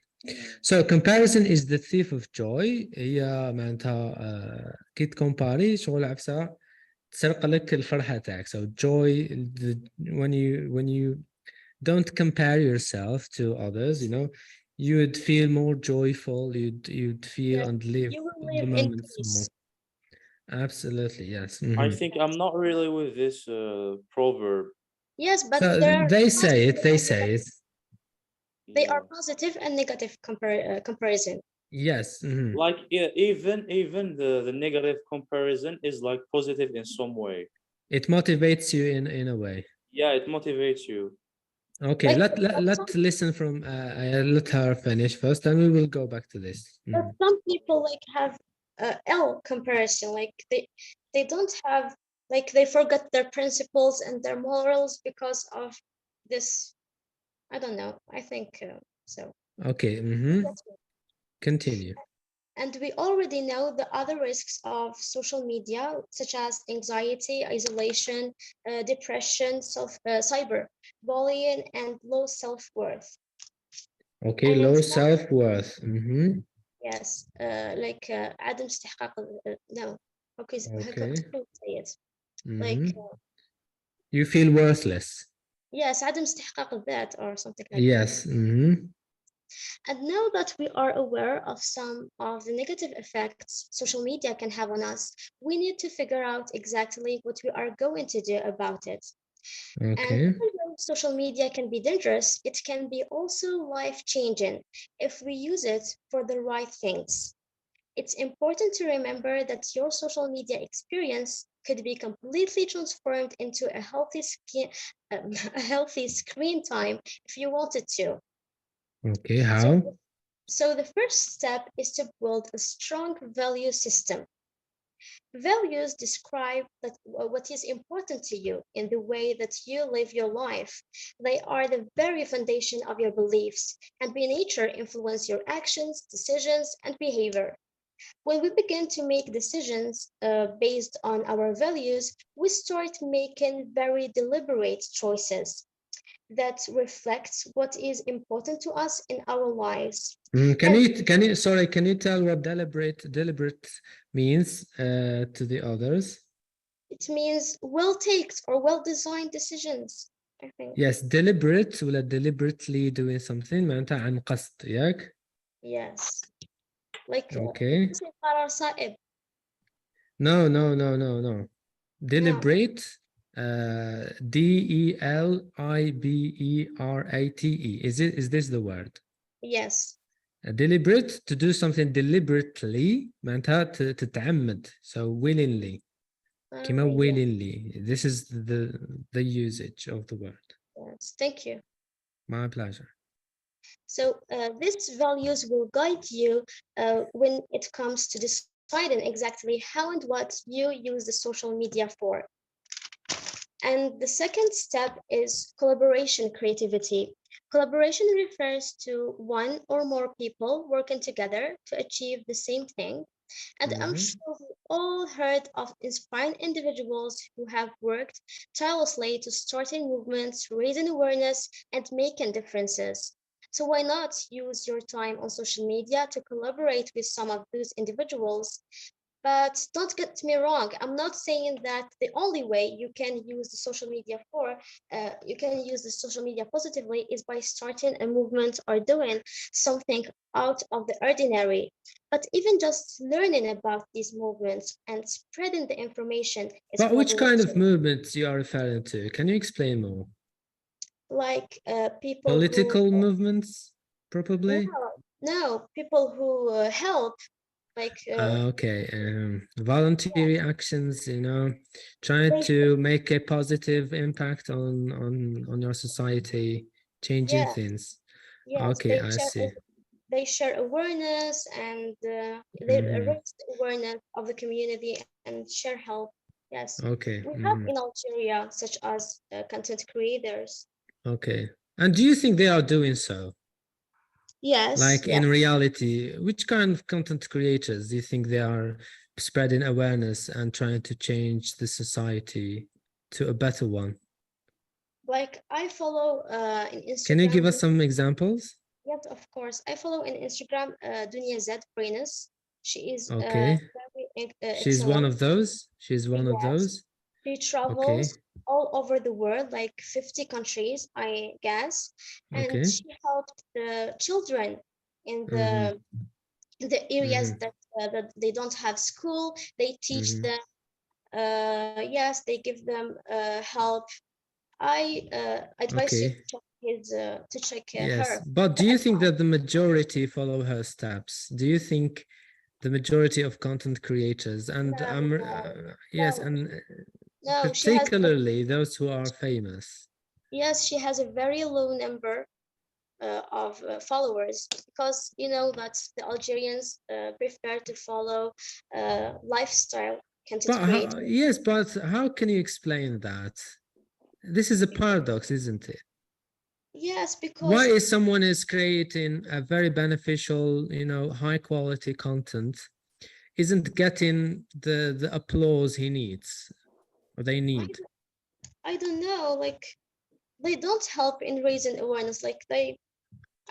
So comparison is the thief of joy. هي معناتها كي تكومباري شغل عفسة تسرق لك الفرحة تاعك. So joy, when you don't compare yourself to others, you know, you would feel more joyful, you'd feel yes, and live you will the live in moments more. peace. Absolutely, yes. I think I'm not really with this proverb. Yes, but So there are they say positive it, they and say negative. it. They are Yeah. positive and negative comparison. Yes. Like even the negative comparison is like positive in some way. It motivates you in a way. Yeah, it motivates you. Okay, Like let's listen from let her finish first, and we will go back to this. but some people like have L comparison, like they don't have, like they forget their principles and their morals because of this. I don't know. I think so. Okay. That's it. Continue. And we already know the other risks of social media, such as anxiety, isolation, depression, cyberbullying, and low self-worth. Okay, And low some, self-worth. yes, like عدم استحقاق no. Okay, how Okay. can I say it? Like You feel worthless. yes, عدم استحقاق الذات or something like that. Yes. And now that we are aware of some of the negative effects social media can have on us, we need to figure out exactly what we are going to do about it. And Okay. even though social media can be dangerous, it can be also life-changing if we use it for the right things. It's important to remember that your social media experience could be completely transformed into a healthy screen time if you wanted to. Okay, how? So the first step is to build a strong value system. Values describe what is important to you in the way that you live your life. They are the very foundation of your beliefs and by nature influence your actions, decisions, and behavior. When we begin to make decisions based on our values, we start making very deliberate choices that reflect what is important to us in our lives. Can you sorry, can you tell what deliberate means to the others? It means well-taked or well-designed decisions, I think. Yes, deliberate ولا deliberately doing something معناتها عن قصد ياك؟ Yes. Like Okay. قرار صائب. No. No. Deliberate, Deliberate. Is this the word? Yes. Deliberate, to do something deliberately معناتها تتعمد. So willingly. كما Yeah. willingly. This is the usage of the word. Yes. Thank you. My pleasure. So these values will guide you when it comes to deciding exactly how and what you use the social media for. And the second step is collaboration creativity. Collaboration refers to one or more people working together to achieve the same thing. And I'm sure all heard of inspiring individuals who have worked tirelessly to starting movements, raising awareness, and making differences. So why not use your time on social media to collaborate with some of those individuals? But don't get me wrong, I'm not saying that the only way you can use the social media you can use the social media positively is by starting a movement or doing something out of the ordinary. But even just learning about these movements and spreading the information is But which kind of collaboration. movements you are referring to? Can you explain more? Like people Political who, movements, probably? no, people who help, like Okay, voluntary actions, trying they, to make a positive impact on your society, changing yeah, things. yes, Okay, I see. they share awareness and they Mhm. raise the awareness of the community and share help. Yes, Okay. we have Mhm. in Algeria such as content creators. Okay. And do you think they are doing so? Yes, Like yes. in reality, which kind of content creators do you think they are spreading awareness and trying to change the society to a better one? Like I follow in Can you give Instagram. us some examples? Yes, of course. I follow in Instagram Dunya Z Brainus. She is Okay. very She's one excellent. of those. She's one of Yes, those. she Okay. travels all over the world, like 50 countries, I guess, and Okay. she helped the children in Mm-hmm. the areas Mm-hmm. that they don't have school. They teach Mm-hmm. them. Yes, they give them help. I advise you Okay. to check his to check Yes. her. But do you think that the majority follow her steps? Do you think the majority of content creators and No, yes, no, and no. She has particularly those who are famous? yes, she has a very low number of followers because you know that the Algerians prefer to follow lifestyle content But creators. yes, but how can you explain that? This is a paradox, isn't it? Yes, Why because is someone is creating a very beneficial, high quality content, isn't getting the applause he needs or they I, need? I don't know, like they don't help in raising awareness. Like I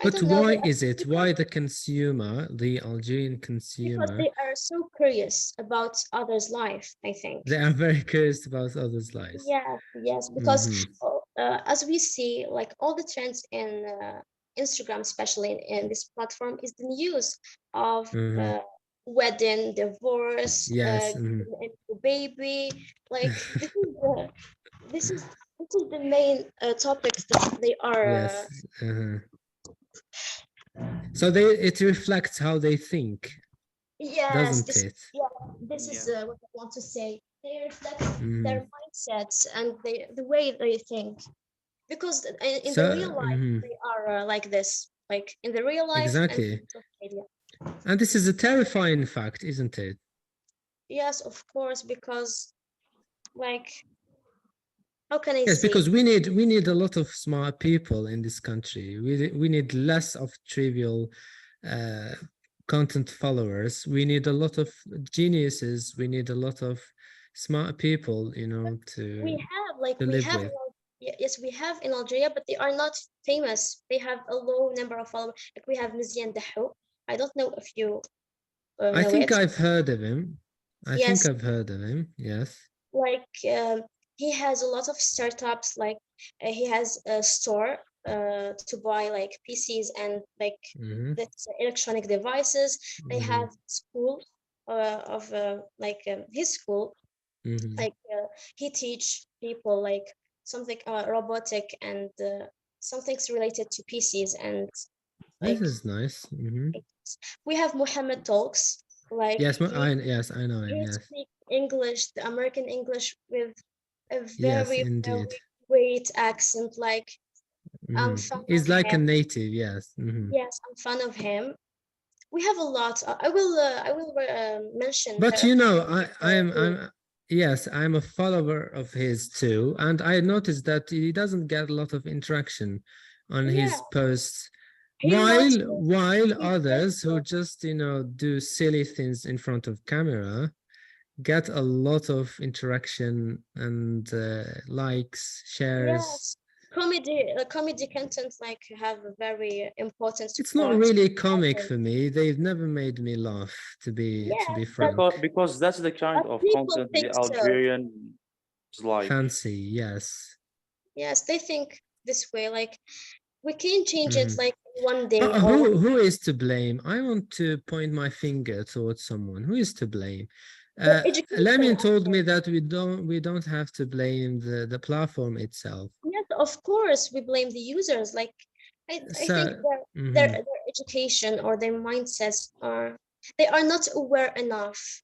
But don't know, why is it? Why the consumer, the Algerian because consumer, they are so curious about others' life, I think. they are very curious about others' lives? Yes, yes, because Hmm. as we see, like all the trends in Instagram, especially in this platform, is the news of Hmm. wedding, divorce, Yes. giving a baby. Like this is this is the main topics that they are. Yes. So it reflects how they think, Yes, doesn't this it? yeah, this is Yeah. what I want to say. They reflect Mhm. their mindsets and the way they think. Because in the So real life they are like this, like in the real life and exactly. social media. And this is a terrifying fact, isn't it? Yes, of course, because like how can I Yes, say? because we need a lot of smart people in this country. We need less of trivial uh, content followers. We need a lot of geniuses. We need a lot of smart people, We to have like to we live have with. yes, we have in Algeria, but they are not famous. They have a low number of followers. Like we have Mzian Dahou. I don't know if you I know think it. I've heard of him. I think Yes, I've heard of him. Yes. like he has a lot of startups. Like he has a store to buy like PCs and like Hmm. this electronic devices. They Hmm. have school of like his school. Hmm. Like he teach people like something robotic and some things related to PCs and This like is nice. Hmm. we have Muhammad Talks. Like Yes, yes, I know him. he Yes. speaks English, the American English with a Yes, very, indeed. very great accent. Like I'm Hmm. fan of He's like a him. native. Yes. Hmm. Yes, I'm fan of him. We have a lot. I will mention But her. I'm yes, I'm a follower of his too, and I noticed that he doesn't get a lot of interaction on Yeah, his posts, he wrote. while He wrote others who just do silly things in front of camera get a lot of interaction and likes, shares. Yes, comedy content like have a very important It's not part. really comic for me. They've never made me laugh, to be Yes, frank. Because that's the kind but of people content think the so. Algerians like. Fancy, yes. Yes, they think this way. Like we can change it like one day. But Or who is to blame? I want to point my finger towards someone. Who is to blame? education, Lamin told me that we don't have to blame the platform itself. yes, of course, we blame the users. Like I think their education or their mindsets they are not aware enough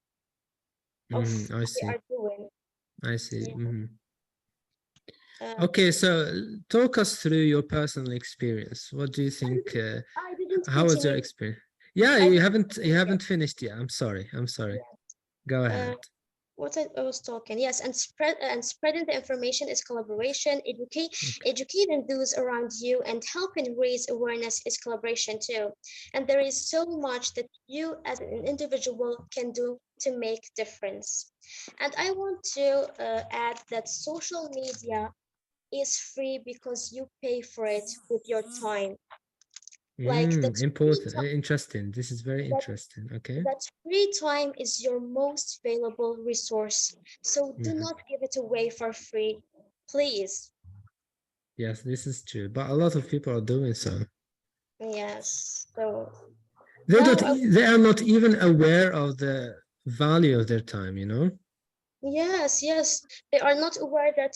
of I what see. they are doing. I see. Yeah. Okay, so talk us through your personal experience. What do you think? I didn't How was your continue. experience? Yeah, I you didn't haven't finished yet. I'm sorry. Go ahead. What I was talking, yes, and spreading the information is collaboration. Educating those around you and helping raise awareness is collaboration too. And there is so much that you as an individual can do to make difference. And I want to add that social media is free because you pay for it with your time. Like that's Important, interesting. This is very that interesting. Okay. that free time is your most valuable resource. So do not give it away for free, please. Yes, this is true. But a lot of people are doing so. Yes. So They are not even aware of the value of their time, you know? yes, they are not aware that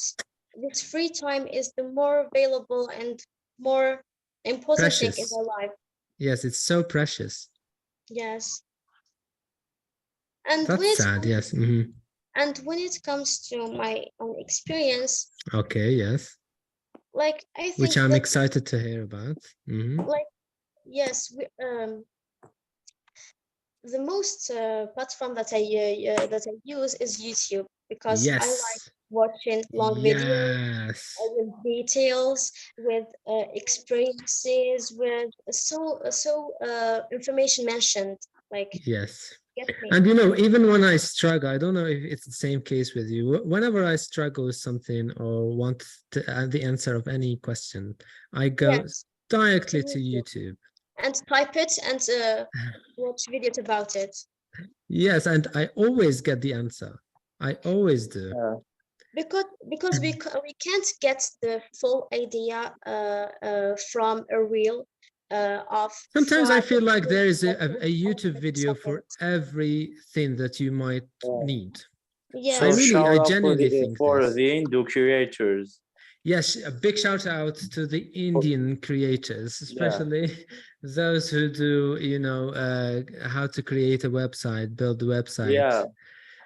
this free time is the more valuable and more important thing in Precious. their life. Yes, it's so precious. Yes. And That's sad, yes. And when it comes to my own experience, Okay, yes. like I think Which I'm excited to hear about. Like yes, the most platform that I use is YouTube because I like watching long videos with details, with experiences, with information mentioned. Like yes. Get me. And you know, even when I struggle, I don't know if it's the same case with you. Whenever I struggle with something or want the answer of any question, I go directly to YouTube and type it and watch videos about it. Yes, and I always get the answer. I always do. Because we can't get the full idea from a reel of. Sometimes I feel like there is a YouTube video for everything that you might need. Yeah. So I genuinely think for the Indo creators. Yes, a big shout out to the Indian creators, especially those who do, you know, how to create a website, build a website. Yeah,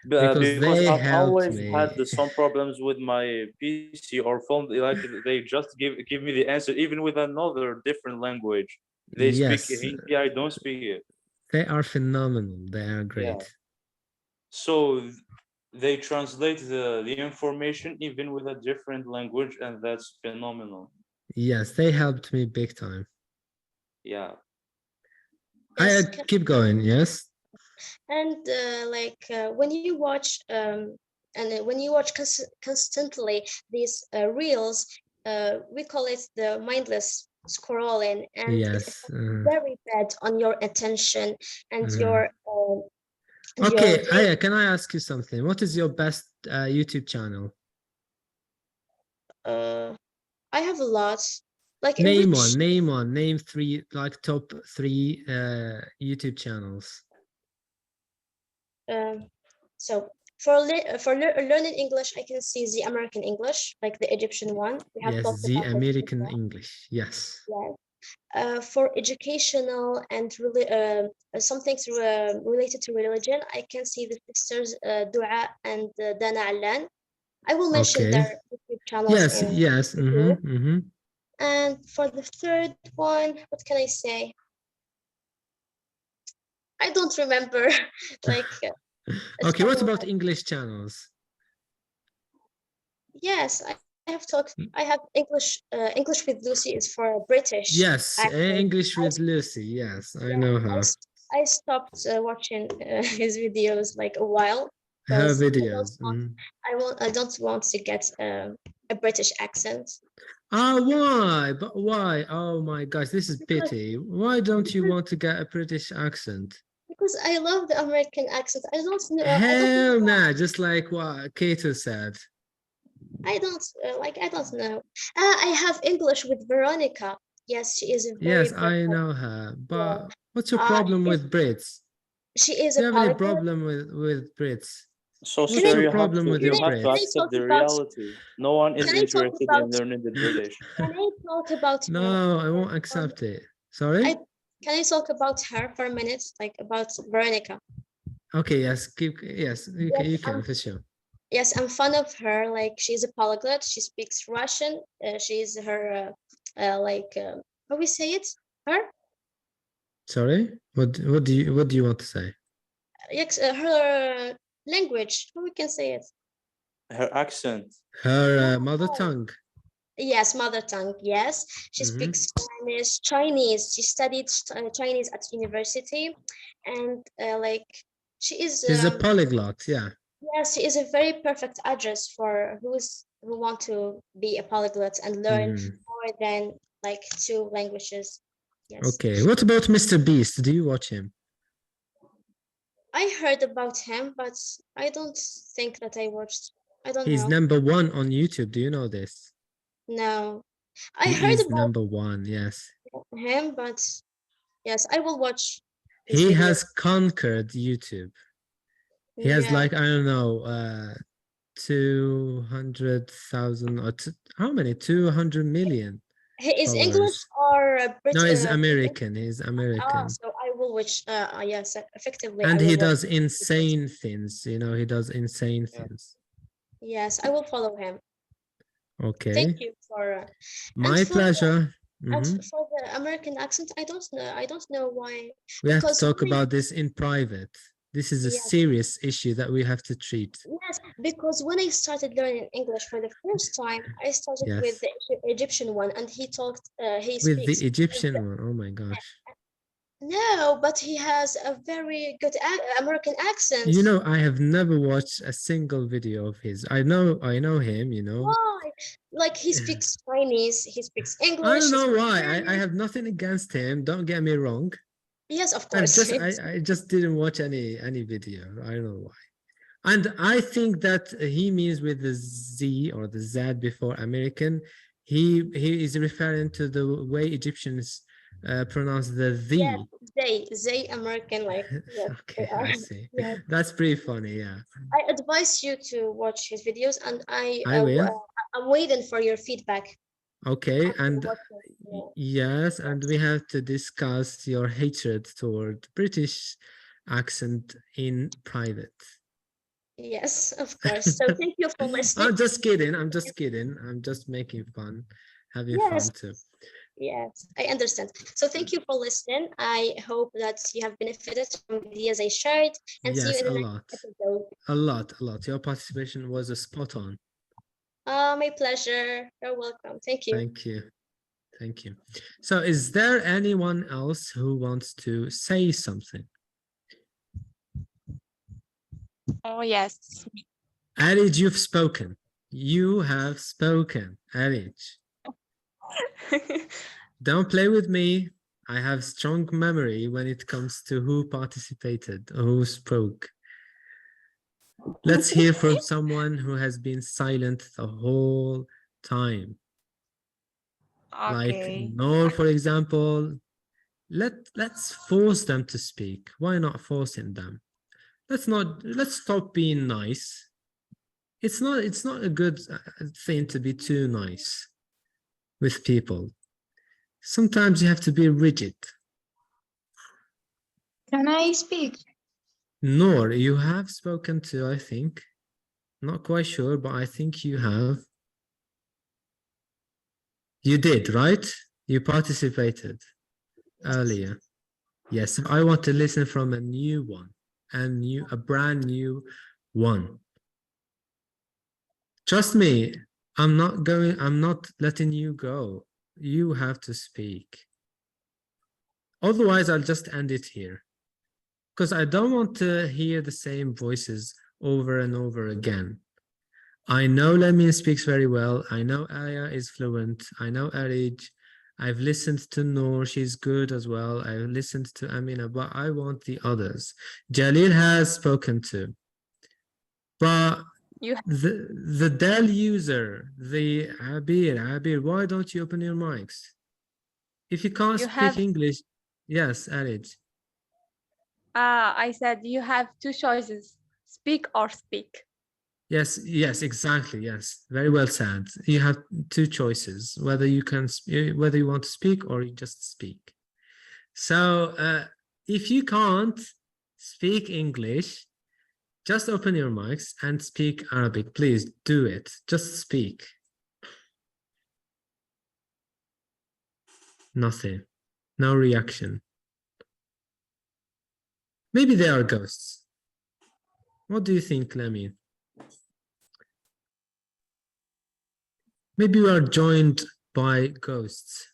because I've always had some problems with my PC or phone. Like they just give me the answer, even with another different language. They speak Hindi, I don't speak it. They are phenomenal. They are great. Yeah. So they translate the information even with a different language, and that's phenomenal. Yes, they helped me big time. Yeah. I keep going, yes. And when you watch constantly these reels, we call it the mindless scrolling, and it's very bad on your attention and your okay, Aya, can I ask you something? What is your best YouTube channel? I have a lot. Like name one, name three, like top 3 YouTube channels. So for learning English, I can see the American English, like the Egyptian one. We have yes, the American English. Yes. Yeah. For educational and some things related to religion, I can see the sisters Dua and Dana Allan. I will mention their YouTube channels. Yes. And for the third one, what can I say? I don't remember. Like. Okay, what about English channels? Yes, I have talked. I have English. English with Lucy is for British. Yes, English with Lucy. Yes, I know her. I stopped watching his videos like a while. Her because videos. I don't want to get a British accent. Why? But why? Oh my gosh, this is Because- pity. Why don't you want to get a British accent? Because I love the American accent. I don't know. I don't Hell know. nah, just like what Kato said. I don't know. I have English with Veronica. Yes, she is a very Yes, I perfect. know her. But what's your Uh, problem she is- with Brits? She is Do a you have any polyglot. problem with Brits? So, What's sir, your you have problem to with you the have to Brits? accept talk the about- reality. No one is Can I talk interested in about- learning the British. Can I talk about her? No, I won't accept it. Sorry? Can I talk about her for a minute? Like about Veronica. Okay, yes, yes, you can, Yes, for sure. Yes, I'm fond of her. Like she's a polyglot. She speaks Russian. She's her how we say it? Her? Sorry? What do you want to say? Yes, her language. How we can say it? Her accent. Her mother tongue. Yes, mother tongue. Yes, she Mhm. speaks Spanish, Chinese. She studied Chinese at university, and she is. She's a polyglot, yeah. Yes, she is a very perfect address for who want to be a polyglot and learn Mhm. more than like 2 languages. Yes. Okay, what about Mr. Beast? Do you watch him? I heard about him, but I don't think that I watched. I don't He's know. number 1 on YouTube. Do you know this? No. I He heard is about number 1, yes. him, but yes, I will watch his He video. has conquered YouTube. He has Yeah. like, I don't know, 200,000 or how many? 200 million. He is followers. English or No, he's British? American. He's American. So I will watch. Yes, effectively. And I he will watch does his videos. insane things. You know, he does insane things. Yes, I will follow him. Okay. Thank you for. My for- pleasure. And Mhm. for the American accent, I don't know. I don't know why. We have to because talk when I- about this in private. This is a Yes. serious issue that we have to treat. Yes, because when I started learning English for the first time, I started with Yes. the Egyptian one, and he talked. He With the speaks. Egyptian one. Oh my gosh. No, but he has a very good American accent. You know, I have never watched a single video of his. I know him, you know. Why? Like he speaks Chinese, he speaks English. I don't he know speaks why. I Spanish. have nothing against him. Don't get me wrong. Yes, of I course. just It's- I just didn't watch any video. I don't know why. And I think that he means with the Z or the Z before American, he is referring to the way Egyptians pronounce the the. Yes, they American like. Yes, Okay, they are. I see. Yes. That's pretty funny, yeah. I advise you to watch his videos, and I will. I'm waiting for your feedback. Okay, and Yeah. yes, and we have to discuss your hatred toward British accent in private. Yes, of course. So thank you for listening. I'm just kidding. I'm just kidding. I'm just making fun, having Yes. fun too. Yes, I understand. So thank you for listening. I hope that you have benefited from the ideas I shared, and see you Yes, in a the next lot, episode. a lot. Your participation was a spot on. My pleasure. You're welcome. Thank you. Thank you. Thank you. So is there anyone else who wants to say something? Oh, yes. Arij, you've spoken. You have spoken, Arij. Don't play with me. I have strong memory when it comes to who participated, who spoke. Let's hear from someone who has been silent the whole time. Like Okay. Noor, for example. Let's force them to speak. Why not forcing them? Let's stop being nice. It's not a good thing to be too nice with people. Sometimes you have to be rigid. Can I speak? Noor, you have spoken to, I think. Not quite sure, but I think you have. You did, right? You participated earlier. Yes, I want to listen from a new one, a brand new one. Trust me, I'm not letting you go. You have to speak. Otherwise, I'll just end it here. Because I don't want to hear the same voices over and over again. I know Lamin speaks very well. I know Aya is fluent. I know Arij. I've listened to Noor. She's good as well. I've listened to Amina, but I want the others. Jalil has spoken to. But You the Dell user, the Abir, why don't you open your mics? If you can't You speak have- English, yes, Arij. I said you have two choices: speak or speak. Yes, yes, exactly. Yes, very well said. You have two choices: whether you can, whether you want to speak or you just speak. So, if you can't speak English, just open your mics and speak Arabic. Please do it. Just speak. Nothing. No reaction. Maybe they are ghosts. What do you think, Lamin? Maybe we are joined by ghosts,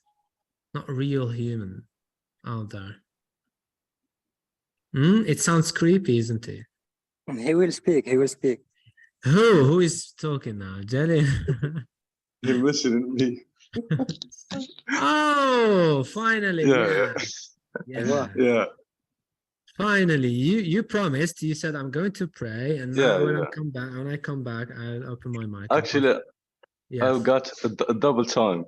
not real human out there. It sounds creepy, isn't it? He will speak. He will speak. Who is talking now? Jelly? You're listening to me. Oh, finally. Yeah, Yeah. yeah. Finally, you promised. You said I'm going to pray, and now Yeah, when yeah. I come back, I'll open my mic. Actually, yes. I've got a double time.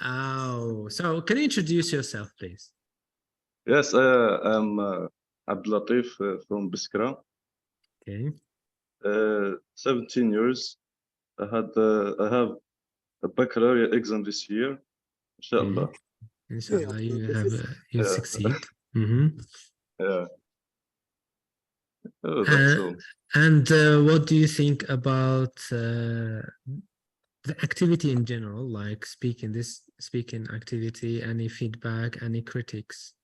Oh, so can you introduce yourself, please? Yes, I'm Abdulatif from Biskra. Okay. 17 years. I have a baccalaureate exam this year. Inshallah. Inshallah, you Yeah. succeed. Mm-hmm. Yeah. Oh, that's all. And what do you think about the activity in general, like speaking activity? Any feedback? Any critics?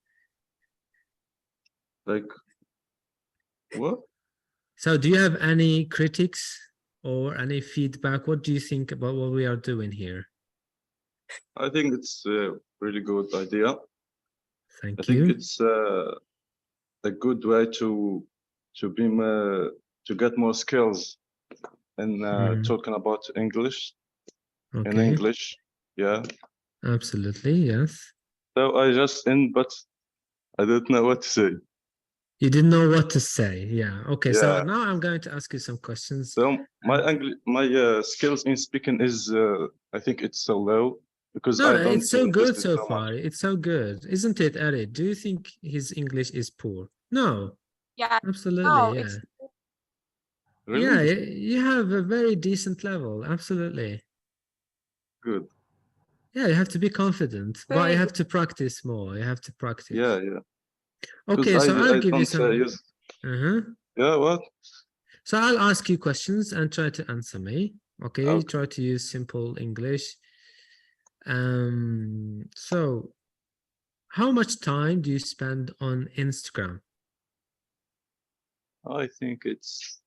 Like what? So, do you have any critics or any feedback? What do you think about what we are doing here? I think it's a really good idea. Thank I think you. it's a good way to get more skills in talking about English. Okay. In English, yeah. Absolutely, yes. So I just but I don't know what to say. You didn't know what to say, yeah. Okay, so Yeah. now I'm going to ask you some questions. So my skills in speaking is I think it's so low because No, I don't it's so use good it so much. far. It's so good, isn't it, Ari? Do you think his English is poor? No, Yeah. absolutely, No, yeah. it's Really? Yeah, you have a very decent level, absolutely. Good. Yeah, you have to be confident, but very you have to practice more. You have to practice. Yeah, yeah. Okay, so I'll I give you don't some. use. Uh-huh. Yeah, what? So I'll ask you questions and try to answer me. Okay, Okay. try to use simple English. So how much time do you spend on Instagram? I think it's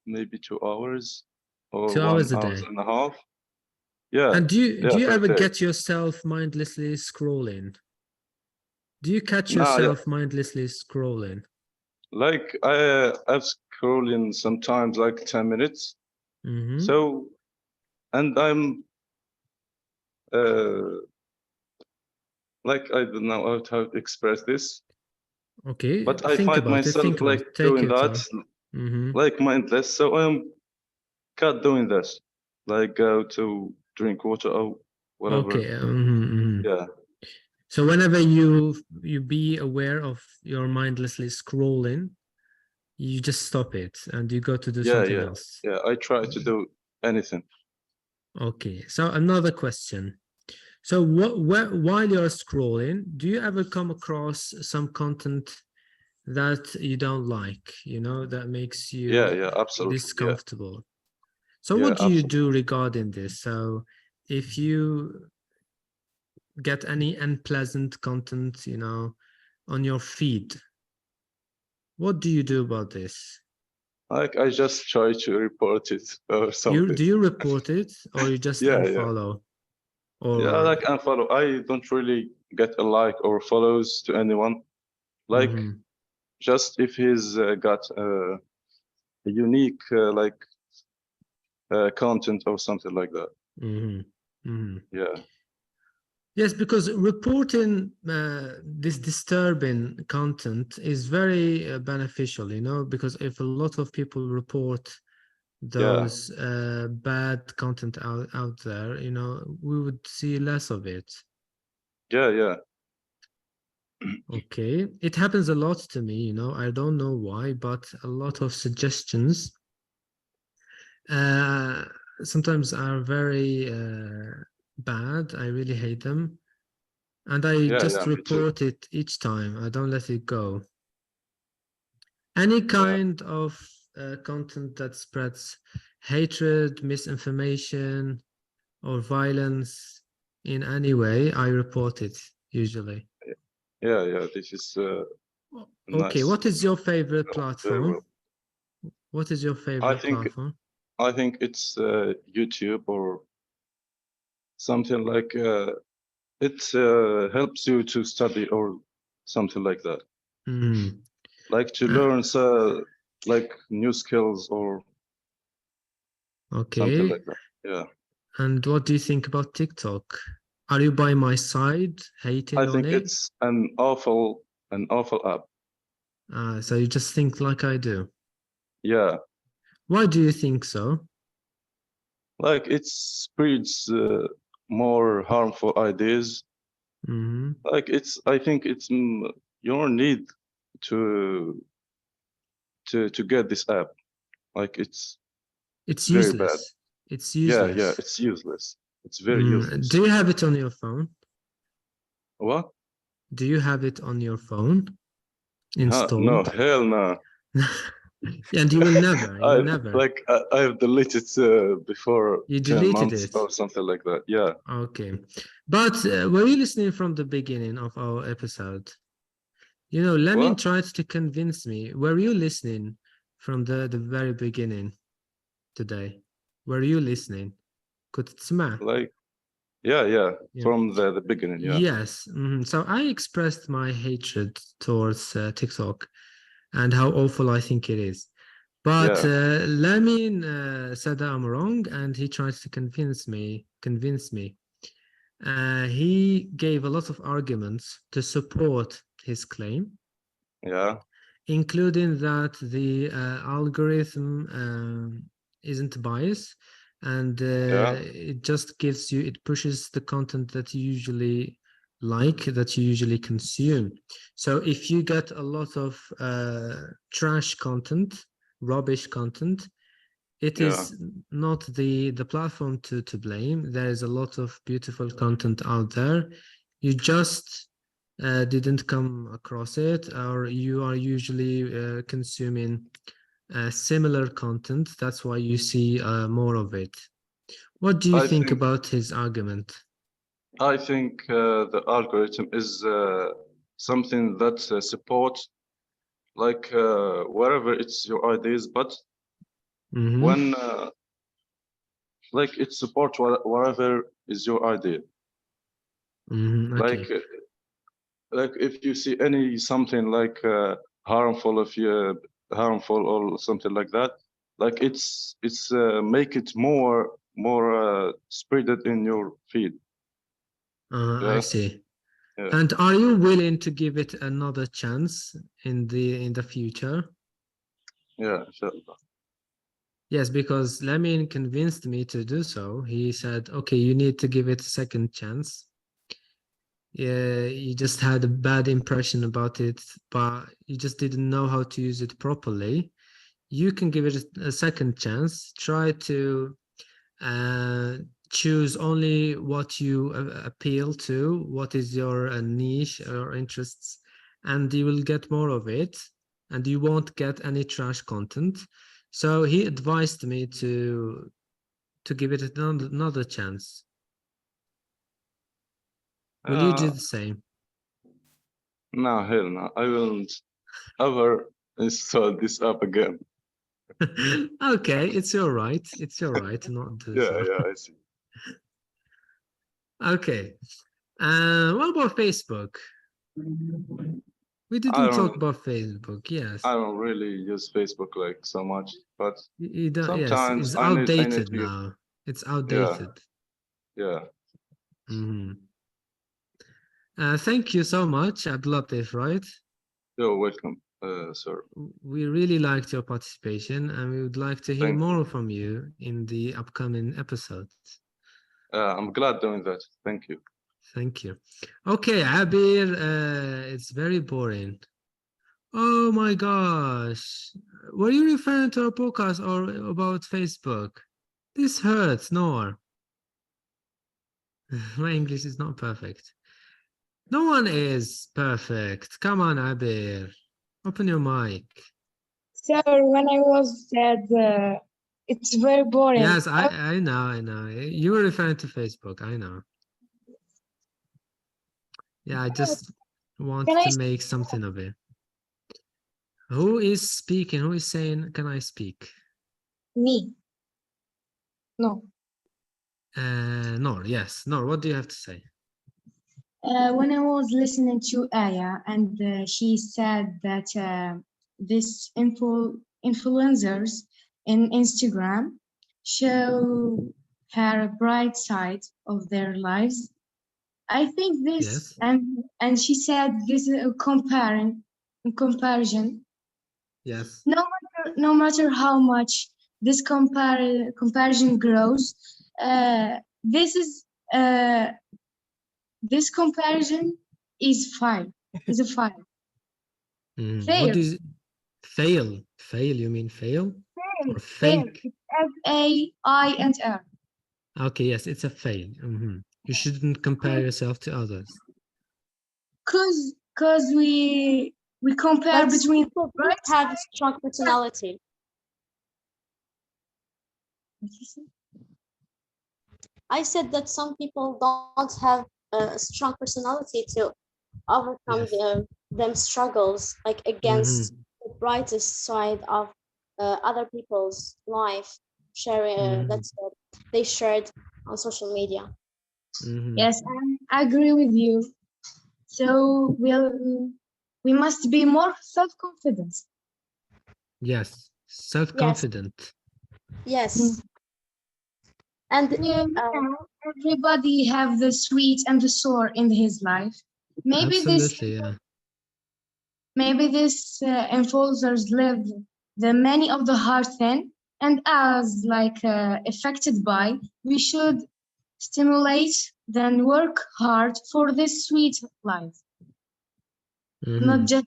maybe 2 hours or 2 hours a 1 hour day. and a half. Yeah. And do you per ever day. get yourself mindlessly scrolling? Do you catch Nah, yourself mindlessly scrolling? Like I've scrolling sometimes like 10 minutes. Mm-hmm. So, and I'm like I don't know how to express this, Okay, but I think find about it. myself Think about like it. Take doing your that, time. Mm-hmm. like mindless. So I'm cut doing this, like go to drink water or whatever. Okay. Mm-hmm. Yeah. So whenever you be aware of your mindlessly scrolling, you just stop it and you go to do something else. Yeah. I try to do anything. Okay. So another question. So while you're scrolling, do you ever come across some content that you don't like, that makes you Yeah, absolutely. discomfortable? So Yeah, what do you absolutely. do regarding this? So if you get any unpleasant content, on your feed, what do you do about this? Like I just try to report it or something. Do you report it or you just unfollow? Or Yeah, like unfollow. I don't really get a like or follows to anyone. Like just if he's got unique content or something like that. Mhm, mhm. Yeah, Yes, because reporting this disturbing content is very beneficial, you know, because if a lot of people report those bad content out there, you know, we would see less of it. yeah. Okay, it happens a lot to me, you know, I don't know why, but a lot of suggestions sometimes are very bad. I really hate them. And I just Me too. report it each time. I don't let it go. Any kind of content that spreads hatred, misinformation, or violence in any way, I report it usually. Yeah. This is Okay, nice. what is your favorite Very platform? well. What is your I favorite think platform? it's YouTube or something like it helps you to study or something like that, Mm. like to learn like new skills or something Okay. like that. Yeah, And what do you think about TikTok? Are you by my side, hating I on think it? it's an awful app. So you just think like I do. Yeah, Why do you think so? like it spreads more harmful ideas. Hmm. Like I think it's your need to to get this app. Like it's It's very bad. useless. It's Yeah, useless. it's useless. It's very useless. Do you have it on your phone? What? Do you have it on your phone No, installed? hell no. And you will never, you will never. I've deleted before You 10 deleted months it. or something like that. Yeah. Okay. But were you listening from the beginning of our episode? You know, Lamin What? tried to convince me. Were you listening from the very beginning today? Were you listening? كنت تسمع? Like yeah. Yeah. From the beginning, yeah. Yes. So I expressed my hatred towards TikTok and how awful I think it is. But Yeah. Lamin said that I'm wrong, and he tried to convince me. He gave a lot of arguments to support his claim, Yeah. including that the algorithm isn't biased, and Yeah. it just gives you, it pushes the content that you usually like, that you usually consume. So if you get a lot of trash content, rubbish content, it Yeah. is not the platform to blame. There is a lot of beautiful content out there. You just didn't come across it, or you are usually consuming similar content. That's why you see more of it. What do you I think think about his argument? the algorithm is something that supports like wherever it's your ideas, but Mhm. when like it supports whatever is your idea. Okay. Like if you see any something like harmful, if you harmful or something like that, like it's make it more spread it in your feed. I Yeah. see. Yeah. And are you willing to give it another chance in the future? Yeah. Inshallah. Yes, because Lamin convinced me to do so. He said, okay, you need to give it a second chance. Yeah, you just had a bad impression about it, but you just didn't know how to use it properly. You can give it a second chance. Try to choose only what you appeal to, what is your niche or interests, and you will get more of it, and you won't get any trash content. So he advised me to give it another chance. Will you do the same? No, hell no. I won't ever install this app again. Okay, it's your right. It's your right to not do so. Yeah, I see. Okay. What about Facebook? We didn't talk about Facebook. Yes. I don't really use Facebook like so much, but You don't, yes, sometimes it's I need outdated to use. now. It's outdated. Yeah. Mhm. Thank you so much, Abdulatif, right? You're welcome, sir. We really liked your participation and we would like to hear Thank you. more from you in the upcoming episodes. I'm glad doing that. Thank you. Thank you. Okay, Abir, it's very boring. Oh my gosh. Were you referring to a podcast or about Facebook? This hurts, Noor. My English is not perfect. No one is perfect. Come on, Abir. Open your mic. Sir, when I was said it's very boring. Yes, I know. You were referring to Facebook, I know. Yeah, I just wanted Can I to make something of it. Who is speaking? Who is saying, can I speak? Me. No. Noor, yes. Noor, what do you have to say? When I was listening to Aya and she said that this influencers in Instagram show her bright side of their lives. I think this Yes. and she said this is a comparison. Yes. No matter how much this comparison grows, this comparison is fine. Is a fine. Fail. What is fail? Fail, you mean fail? Or Fail. fake? It's FAIL. Okay, yes, it's a fail. You shouldn't compare yourself to others. Cause we compare But between people don't have a strong personality. I said that some people don't have a strong personality to overcome Yes. them struggles, like against the brightest side of other people's life, sharing that's they shared on social media. Yes, I agree with you. So we must be more self-confident. Yes, self-confident. Yes. And everybody have the sweet and the sour in his life. Maybe Absolutely, yeah. Maybe this influencers live the many of the hard thing, and as like affected by, we should stimulate then work hard for this sweet life. Not just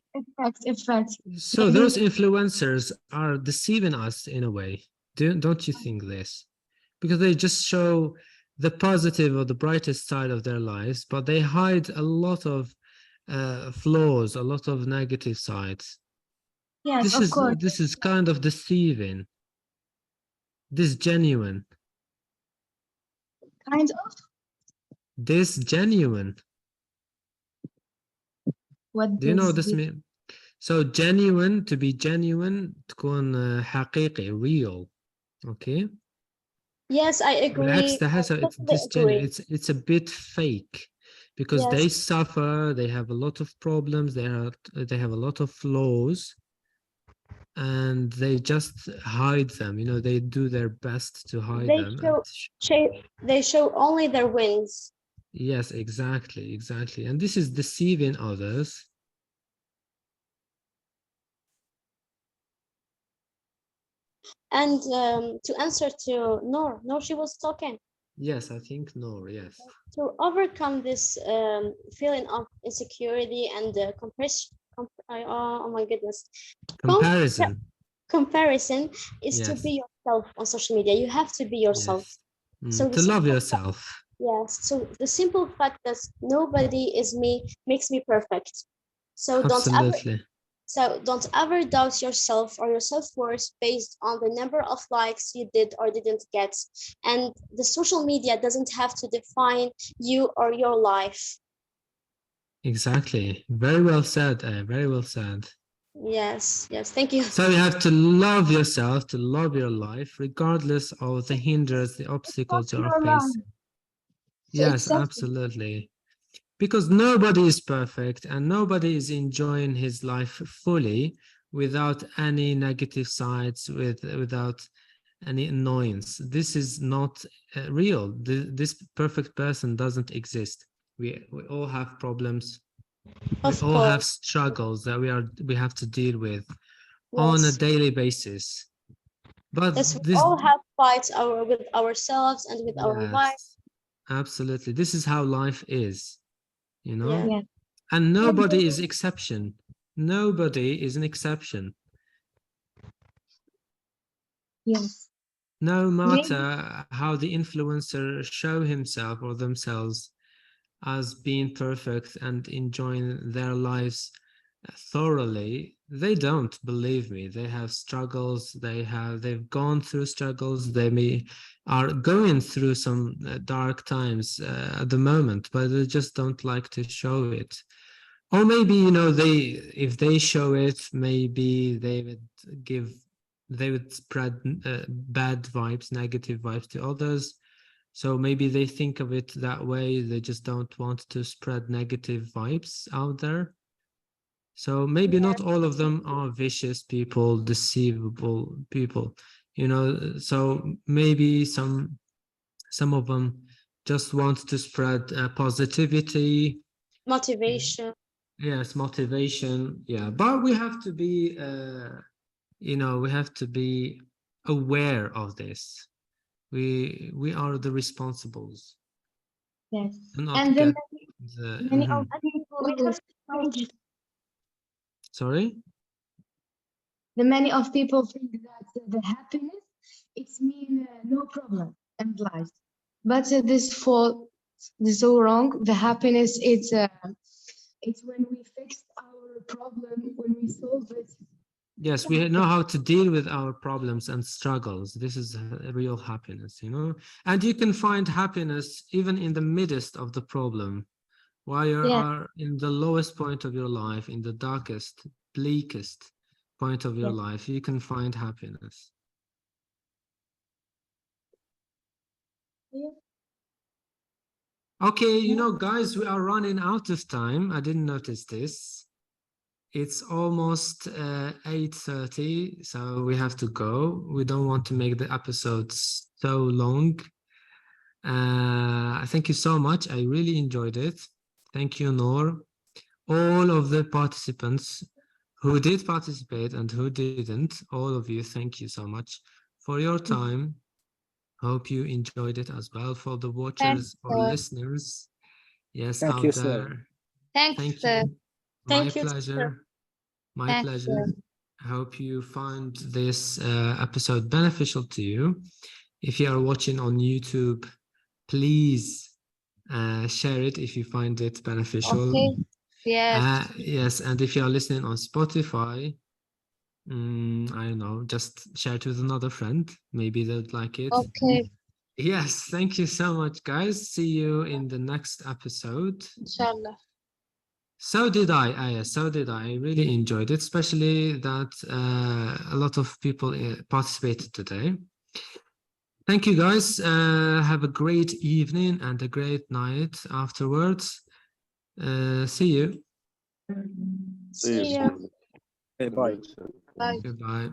effect. So Maybe those influencers are deceiving us in a way. Don't you think this? Because they just show the positive or the brightest side of their lives, but they hide a lot of flaws, a lot of negative sides. Yes, of course. This is kind of deceiving. This genuine. Kind of. This genuine. What do you know what this means? So genuine, to be genuine, تكون حقيقي, real. Okay. Yes, I agree. It's a bit fake because they suffer, they have a lot of problems, they have a lot of flaws, and they just hide them. You know, they do their best to hide them. They show only their wins. Yes, exactly. And this is deceiving others. And to answer to Noor, she was talking. Yes, I think Noor, yes. To overcome this feeling of insecurity and comparison, oh my goodness. Comparison is to be yourself on social media. You have to be yourself. Yes. So to love yourself. Yes. So the simple fact that nobody is me makes me perfect. So absolutely. Don't ever doubt yourself or your self-worth based on the number of likes you did or didn't get. And the social media doesn't have to define you or your life. Exactly. Very well said. Very well said. Yes. Thank you. So you have to love yourself, to love your life, regardless of the hindrances, the obstacles you are facing. Yes, absolutely. because nobody is perfect and nobody is enjoying his life fully without any negative sides, without any annoyance. This is not real. This perfect person doesn't exist. We all have problems. We Of all have course. struggles that we have to deal with on a Yes. daily basis. But Yes, we this, all have fights with ourselves and with our mind. yes, absolutely. This is how life is, you know? Yeah. Yeah. And nobody is exception. Nobody is an exception. Yes. No Maybe- matter how the influencer show himself or themselves as being perfect and enjoying their lives thoroughly, they don't, believe me. They have struggles, they've gone through struggles, they are going through some dark times at the moment, but they just don't like to show it. Or maybe, you know, if they show it, maybe they would spread bad vibes, negative vibes to others. So maybe they think of it that way. They just don't want to spread negative vibes out there. So maybe not all of them are vicious people, deceivable people, you know. So maybe some of them just want to spread positivity. Motivation. Yes, motivation. Yeah, but we have to be, you know, we have to be aware of this. We are the responsibles. Yes. Do not And get then the. many Mhm. of people We have to Sorry. the many of people think that the happiness it's mean no problem in life, but this is so wrong. The happiness it's when we fix our problem, when we solve it. Yes, we know how to deal with our problems and struggles. This is a real happiness, you know. And you can find happiness even in the midst of the problem, while you Yeah. are in the lowest point of your life, in the darkest, bleakest point of your Yeah. life. You can find happiness. Yeah. Okay, you know, guys, we are running out of time. I didn't notice this. It's almost 8:30, so we have to go. We don't want to make the episodes so long. Thank you so much. I really enjoyed it. Thank you, Noor. All of the participants who did participate and who didn't, all of you, thank you so much for your time. Hope you enjoyed it as well. For the watchers or sir. listeners, yes, Thank out you, sir. there. Thanks. Thank you. My Thank you, sir. pleasure. My Thanks, pleasure. I hope you found this episode beneficial to you. If you are watching on YouTube, please share it if you find it beneficial. Okay. Yes. Yes, and if you are listening on Spotify, I don't know, just share it with another friend. Maybe they'd like it. Okay. Yes, thank you so much, guys. See you in the next episode. Inshallah. So did I. Yes, so did I. I really enjoyed it, especially that a lot of people participated today. Thank you, guys. Have a great evening and a great night afterwards. See you. See you See ya. soon. Bye. Next Bye. Goodbye.